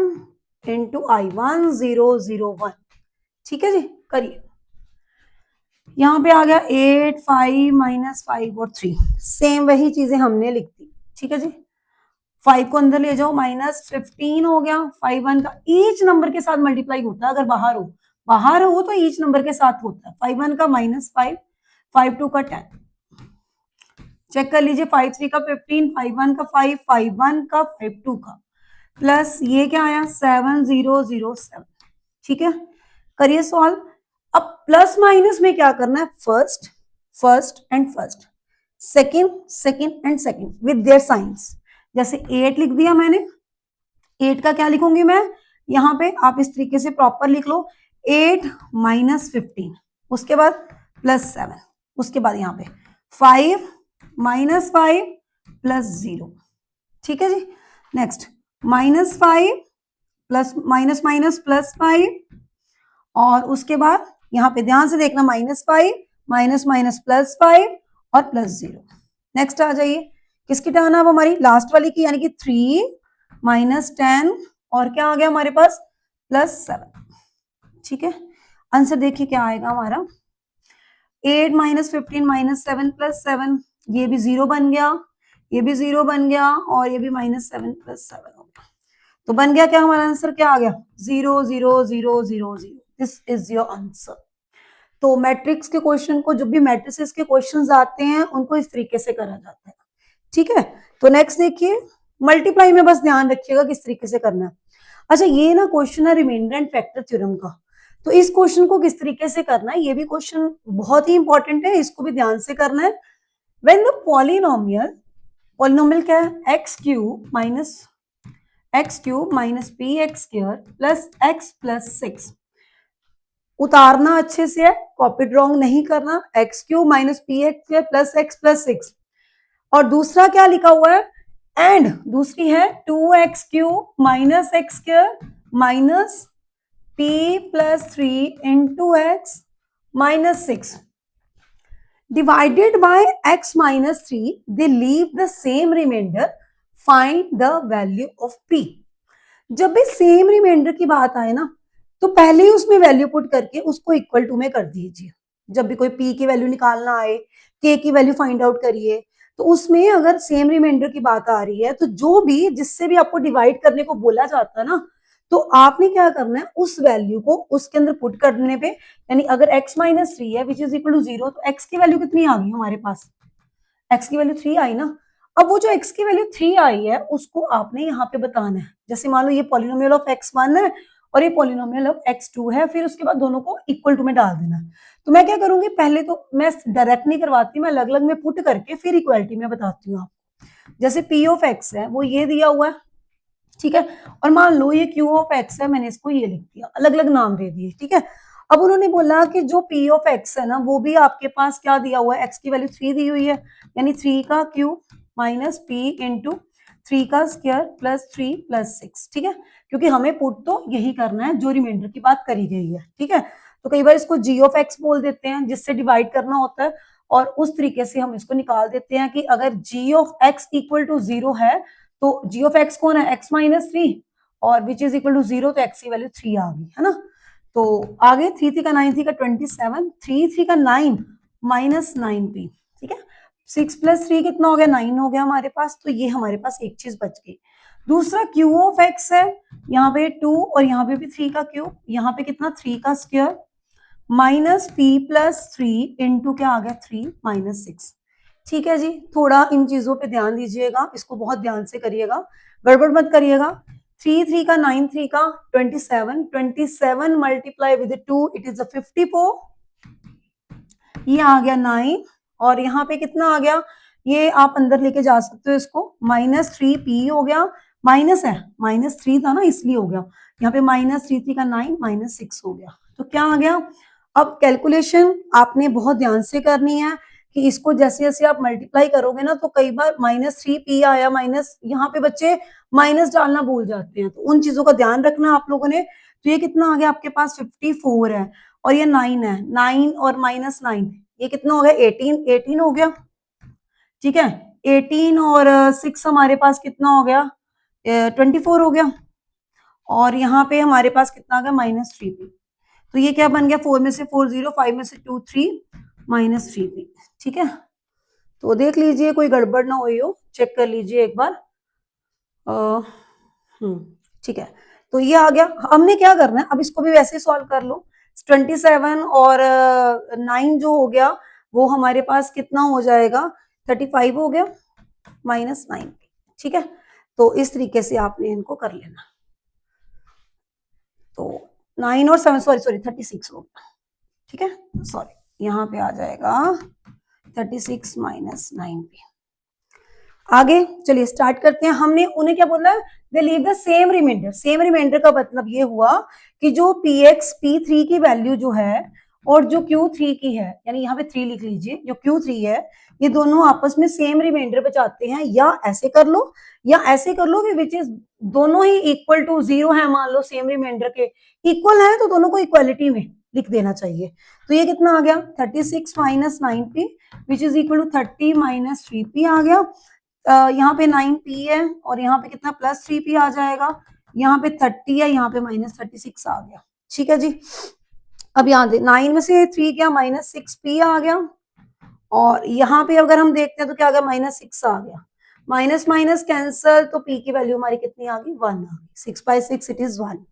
× i 1 0 0 1, ठीक है जी, करिए। यहाँ पे आ गया 8 5 -5 और 3, सेम वही चीजें हमने लिख दी, ठीक है जी। 5 को अंदर ले जाओ, -15 हो गया। 5 1 का ईच नंबर के साथ मल्टीप्लाई होता है, अगर बाहर हो तो ईच नंबर के साथ होता है। 5 1 का -5, 5 2 का 10, चेक कर लीजिए, 5 3 का 15, 5 1 का 5, 5 1 का 5 2 का, प्लस ये क्या आया 7 0 0 7, ठीक है। करिए सॉल्व। अब प्लस माइनस में क्या करना है, first first and first, second second and second with their science. जैसे 8 लिख दिया मैंने, 8 का क्या लिखूंगी मैं, यहाँ पे आप इस तरीके से प्रॉपर लिख लो 8 -15, उसके बाद +7, उसके बाद यहाँ पे 5 -5 +0, ठीक है जी। नेक्स्ट -5 प्लस माइनस माइनस +5, और उसके बाद यहाँ पे ध्यान से देखना -5 माइनस माइनस +5 और +0। नेक्स्ट आ जाइए, किसकी टर्न अब हमारी लास्ट वाली की, यानी कि 3 -10 और क्या आ गया हमारे पास +7, ठीक है। आंसर देखिए क्या आएगा हमारा, 8 -15 -7 +7, ये भी 0 बन गया, ये भी 0 बन गया, और ये भी -7 +7 हो गया। तो बन गया क्या, हमारा आंसर क्या आ गया 0 0 0 0 0। This is your answer. तो मैट्रिक्स के क्वेश्चन को, जब भी मैट्रिसेस के क्वेश्चंस आते हैं उनको इस तरीके से करा जाता है, ठीक है। तो नेक्स्ट देखिए, मल्टीप्लाई में बस ध्यान रखिएगा किस तरीके से करना है। अच्छा ये ना क्वेश्चन है रिमाइंडर एंड फैक्टर थ्योरम का, तो इस क्वेश्चन को किस तरीके से करना है, ये भी क्वेश्चन बहुत ही इंपॉर्टेंट है, इसको भी ध्यान से करना है। व्हेन द पॉलिनोमियल क्या है, x cube minus P x square plus x plus 6, उतारना अच्छे से है, कॉपी रॉन्ग नहीं करना, x cube minus P x square plus x plus 6, और दूसरा क्या लिखा हुआ है, एंड दूसरी है 2x cube minus x square minus P plus 3 into x minus 6 divided by x minus 3, they leave the same remainder, find the value of p। जब भी सेम रिमाइंडर की बात आए ना, तो पहले ही उसमें वैल्यू पुट करके उसको इक्वल टू में कर दीजिए। जब भी कोई p की वैल्यू निकालना आए, k की वैल्यू फाइंड आउट करिए, तो उसमें अगर सेम रिमाइंडर की बात आ रही है, तो जो भी जिससे भी आपको डिवाइड करने को बोला जाता है ना, तो आपने क्या करना है, उस वैल्यू को उसके अंदर पुट करने पे, यानी अगर x माइनस 3 है विच इज इक्वल टू 0, तो x की वैल्यू कितनी आ गई हमारे पास, x की वैल्यू 3 आई ना। अब वो जो x की वैल्यू 3 आई है उसको आपने यहाँ पे बताना है। जैसे मान लो ये पॉलिनोमियल ऑफ x1 है और ये पॉलिनोमियल ऑफ x2 है, फिर उसके बाद दोनों को इक्वल टू में डाल देना। तो मैं क्या करूंगी, पहले तो मैं डायरेक्ट नहीं करवाती, मैं अलग अलग में पुट करके फिर इक्वालिटी में बताती हूँ आपको। जैसे p ऑफ x है वो ये दिया हुआ है, ठीक है, और मान लो ये q ऑफ x है, मैंने इसको ये लिख दिया, अलग अलग नाम दे दिए, ठीक है। अब उन्होंने बोला कि जो p ऑफ x है ना, वो भी आपके पास क्या दिया हुआ है, x की वैल्यू 3 दी हुई है, यानी 3 का क्यूब माइनस p इंटू 3 का स्क्वायर प्लस 3 प्लस 6, ठीक है, क्योंकि हमें पुट तो यही करना है जो रिमाइंडर की बात करी गई है, ठीक है। तो कई बार इसको g ऑफ x बोल देते हैं, जिससे डिवाइड करना होता है, और उस तरीके से हम इसको निकाल देते हैं कि अगर g of x equal to 0 है, तो g ऑफ x कौन है, x माइनस 3, और विच इज इक्वल टू 0, तो x की वैल्यू 3 आ गई, है ना। तो आगे 3 3 का 9 3 का 27, 3 3 का 9 माइनस 9p, ठीक है। 6 प्लस 3 कितना हो गया, 9 हो गया हमारे पास। तो ये हमारे पास एक चीज बच गई। दूसरा q ऑफ x है, यहाँ पे 2 और यहाँ पे भी 3 का क्यूब, यहाँ पे कितना 3 का square minus p plus 3 into क्या आ गया 3 माइनस 6, ठीक है जी। थोड़ा इन चीजों पे ध्यान दीजिएगा, इसको बहुत ध्यान से करिएगा, गड़बड़ मत करिएगा। 3 3 का 9 3 का 27, 27 मल्टीप्लाई विद 2 इट इज 54, ये आ गया 9, और यहाँ पे कितना आ गया, ये आप अंदर लेके जा सकते हो इसको, माइनस 3p हो गया, माइनस है, माइनस 3 था ना इसलिए हो गया, यहाँ पे माइनस 3 3 का 9 माइनस 6 हो गया। तो क्या आ गया, अब कैलकुलेशन आपने बहुत ध्यान से करनी है कि इसको जैसे जैसे आप मल्टीप्लाई करोगे ना, तो कई बार माइनस 3p आया, माइनस यहाँ पे बच्चे माइनस डालना भूल जाते हैं, तो उन चीजों का ध्यान रखना आप लोगों ने। तो ये कितना आ गया आपके पास 54 है, और ये 9 है, 9 और माइनस 9, ये कितना हो गया 18, 18 हो गया, ठीक है। 18 और 6 हमारे पास कितना हो गया, 24 हो गया, और यहाँ पे हमारे पास कितना आ गया -3p। तो ये क्या बन गया, 4 में से 4 0, 5 में से 2 3 -3p, ठीक है। तो देख लीजिए कोई गड़बड़ ना हुई हो, चेक कर लीजिए एक बार। ठीक है, तो ये आ गया। हमने क्या करना है, अब इसको भी वैसे सॉल्व कर लो। 27 और 9 जो हो गया वो हमारे पास कितना हो जाएगा, 35 हो गया -9, ठीक है। तो इस तरीके से आपने इनको कर लेना। तो 9 और 7 सॉरी 36 हो गया, ठीक है, सॉरी यहाँ पे आ जाएगा 36 -9p। आगे चलिए स्टार्ट करते हैं। हमने उन्हें क्या बोला, they leave the same remainder. Same remainder का मतलब ये हुआ कि जो px p3 की वैल्यू जो है और जो q3 की है, यानी यहाँ पे 3 लिख लीजिए, जो q3 है, ये दोनों आपस में सेम रिमाइंडर बचाते हैं। या ऐसे कर लो या ऐसे कर लो कि विच इज दोनों ही इक्वल टू 0 है, मान लो सेम रिमाइंडर के इक्वल है, तो दोनों को इक्वालिटी में लिख देना चाहिए। तो ये कितना आ गया 36 -9p which is equal to 30 -3p आ गया। यहाँ पे 9p है और यहाँ पे कितना +3p आ जाएगा, यहाँ पे 30 है, यहाँ पे -36 आ गया, ठीक है जी। अब यहाँ 9 में से 3 क्या -6p आ गया, और यहाँ पे अगर हम देखते हैं तो क्या आ गया -6 आ गया, माइनस माइनस कैंसल, तो p की वैल्यू हमारी कितनी आ गई 1 आ गई, 6/6 इट इज 1।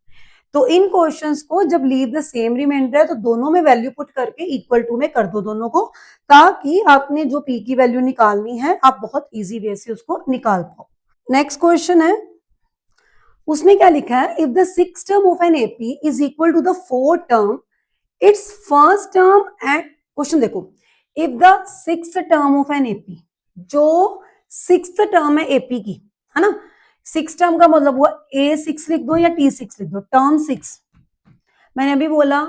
तो इन क्वेश्चंस को जब लीव द सेम रिमाइंडर है तो दोनों में वैल्यू पुट करके इक्वल टू में कर दो दोनों को, ताकि आपने जो p की वैल्यू निकालनी है आप बहुत इजी वे से उसको निकाल पाओ। नेक्स्ट क्वेश्चन है उसमें क्या लिखा है, if the six term of an AP is equal to the four term its first term and, question देखो, if the six term of an AP, जो सिक्स टर्म है एपी की, है ना, सिक्स टर्म का मतलब हुआ ए सिक्स लिख दो या टी सिक्स लिख दो, टर्म सिक्स, मैंने अभी बोला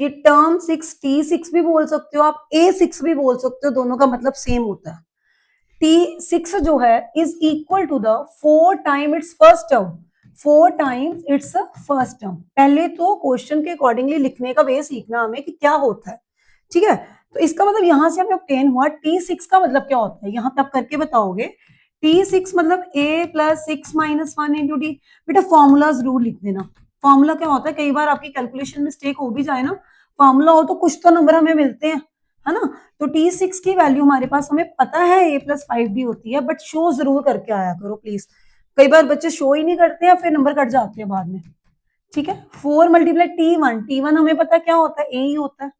कि टर्म सिक्स टी सिक्स भी बोल सकते हो आप, ए सिक्स भी बोल सकते हो, दोनों का मतलब सेम होता है। टी सिक्स जो है is equal to the four time its first term, four times its first term. पहले तो क्वेश्चन के अकॉर्डिंगली लिखने का वे सीखना हमें कि क्या होता है, ठीक है। तो इसका मतलब यहां से हमें ऑब्टेन हुआ टी सिक्स का मतलब क्या होता है, यहां पे आप करके बताओगे। टी सिक्स मतलब a plus six minus one into d. बेटा फॉर्मूला जरूर लिख देना। फॉर्मूला क्या होता है, कई बार आपकी कैलकुलेशन मिस्टेक हो भी जाए ना, फॉर्मूला हो तो कुछ तो नंबर हमें मिलते हैं, है ना। तो टी सिक्स की वैल्यू हमारे पास, हमें पता है ए प्लस फाइव डी होती है, बट शो जरूर करके आया करो प्लीज। कई बार बच्चे शो ही नहीं करते हैं, फिर नंबर कट जाते हैं बाद में, ठीक है। फोर मल्टीप्लाई टी वन हमें पता क्या होता है, ए ही होता है।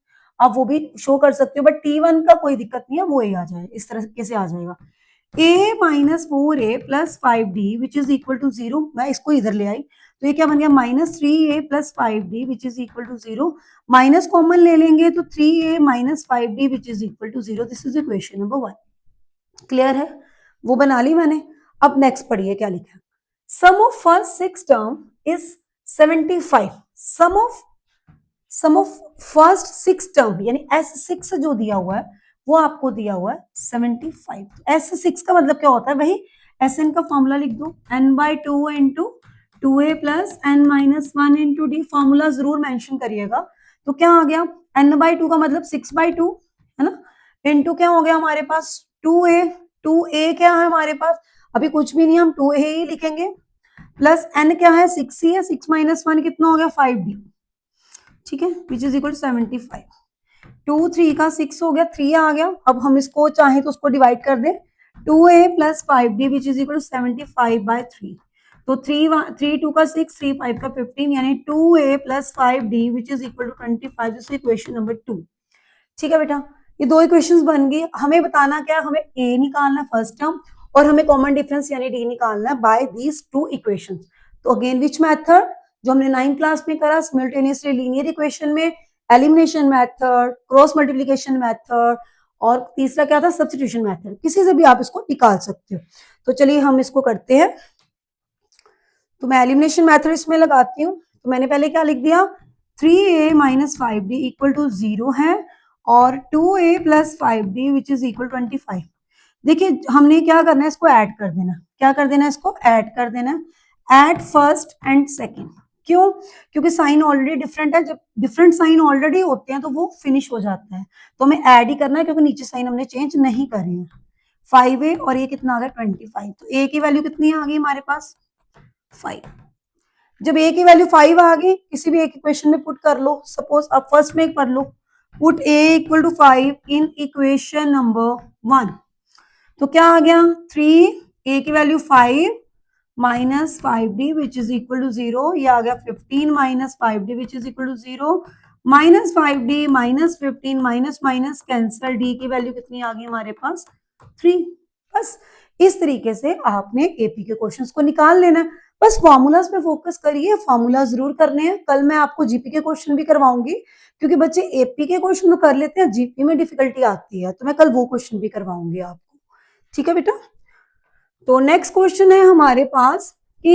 आप वो भी शो कर सकते हो, बट टी वन का कोई दिक्कत नहीं है, वो ए आ जाए, इस तरह से आ जाएगा। A minus four a plus five d which is equal to zero, मैं इसको इधर ले आई, तो ये क्या बन गया, minus three a plus five d which is equal to zero. Minus common ले लेंगे तो three a minus five d which is equal to zero. This is equation number one. Clear है, वो बना ली मैंने। अब नेक्स्ट पढ़िए क्या लिखा है, sum of first six term is 75। Sum of first six term यानी एस सिक्स जो दिया हुआ है वो आपको दिया हुआ है 75। एस सिक्स का मतलब क्या होता है, वही एस एन का फॉर्मूला लिख दो, n by two into two a plus N minus one into d. Formula जरूर मेंशन करिएगा। तो क्या आ गया, एन बाई टू का मतलब सिक्स बाई टू, है ना, इंटू क्या हो गया हमारे पास टू ए। टू ए क्या है हमारे पास, अभी कुछ भी नहीं, हम टू ए ही लिखेंगे, प्लस एन क्या है, सिक्स ही है, सिक्स माइनस वन कितना हो गया, फाइव डी, ठीक है, which is equal to 75। Two three का सिक्स हो गया, थ्री आ गया। अब हम इसको चाहे तो उसको डिवाइड कर दे, two a plus five d which is equal to 75 by three. तो थ्री थ्री टू का सिक्स, थ्री फाइव का 15, यानी two a plus five d which is equal to 25। This is equation number two. ठीक है बेटा, ये दो इक्वेशंस बन गई। हमें बताना क्या है, हमें ए निकालना है फर्स्ट टर्म, और हमें कॉमन डिफरेंस यानी डी निकालना है बाय दीज टू इक्वेशंस। तो अगेन विच मेथड, जो हमने 9th क्लास में करा, सिमल्टेनियसली लीनियर इक्वेशन में, elimination method, cross multiplication method, और तीसरा क्या था, सब्स्टिट्यूशन मेथड। किसी से भी आप इसको निकाल सकते हो। तो चलिए हम इसको करते हैं। तो मैं एलिमिनेशन मेथड इसमें लगाती हूँ। तो मैंने पहले क्या लिख दिया, 3a minus five d equal to zero है, और 2a plus five d which is equal 25। देखिए हमने क्या करना है, इसको ऐड कर देना। क्या कर देना है, इसको ऐड कर देना, ऐड फर्स्ट एंड सेकेंड। क्यों, क्योंकि साइन ऑलरेडी डिफरेंट है, जब डिफरेंट साइन ऑलरेडी होते हैं तो वो फिनिश हो जाता है। तो हमें ऐड ही करना है, क्योंकि नीचे साइन हमने चेंज नहीं करे हैं। 5a और ये कितना आ गया 25। तो a की वैल्यू कितनी आ गई हमारे पास, 5। जब a की वैल्यू 5 आ गई, किसी भी एक इक्वेशन में पुट कर लो। सपोज आप फर्स्ट में कर लो, put a equal to 5 in equation number 1। तो क्या आ गया, 3, a की value 5 minus 5d which is equal to 0। ये आ गया 15 minus 5d which is equal to 0, minus 5d minus 15, minus minus cancel, d की वैल्यू कितनी आ गई हमारे पास, 3। बस इस तरीके से आपने एपी के क्वेश्चंस को निकाल लेना है। बस फॉर्मूलाज पे फोकस करिए, फॉर्मूला जरूर करने हैं। कल मैं आपको जीपी के क्वेश्चन भी करवाऊंगी, क्योंकि बच्चे एपी के क्वेश्चन तो कर लेते हैं, जीपी में डिफिकल्टी आती है, तो मैं कल वो क्वेश्चन भी करवाऊंगी आपको। ठीक है बेटा। तो नेक्स्ट क्वेश्चन है हमारे पास कि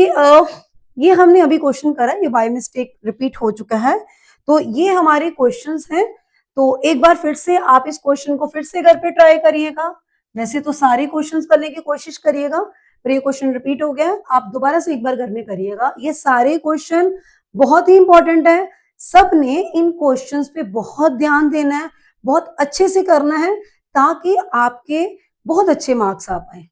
ये हमने अभी क्वेश्चन करा, ये बाय मिस्टेक रिपीट हो चुका है। तो ये हमारे क्वेश्चंस हैं। तो एक बार फिर से आप इस क्वेश्चन को फिर से घर पे ट्राई करिएगा। वैसे तो सारे क्वेश्चंस करने की कोशिश करिएगा, पर ये क्वेश्चन रिपीट हो गया, आप दोबारा से एक बार घर में करिएगा। ये सारे क्वेश्चन बहुत ही इंपॉर्टेंट है, सबने इन क्वेश्चंस पे बहुत ध्यान देना है, बहुत अच्छे से करना है, ताकि आपके बहुत अच्छे मार्क्स आ पाए।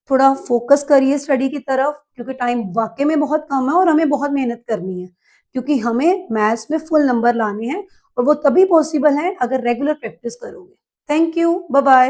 थोड़ा फोकस करिए स्टडी की तरफ, क्योंकि टाइम वाकई में बहुत कम है और हमें बहुत मेहनत करनी है, क्योंकि हमें मैथ्स में फुल नंबर लाने हैं, और वो तभी पॉसिबल है अगर रेगुलर प्रैक्टिस करोगे। Thank you, bye bye.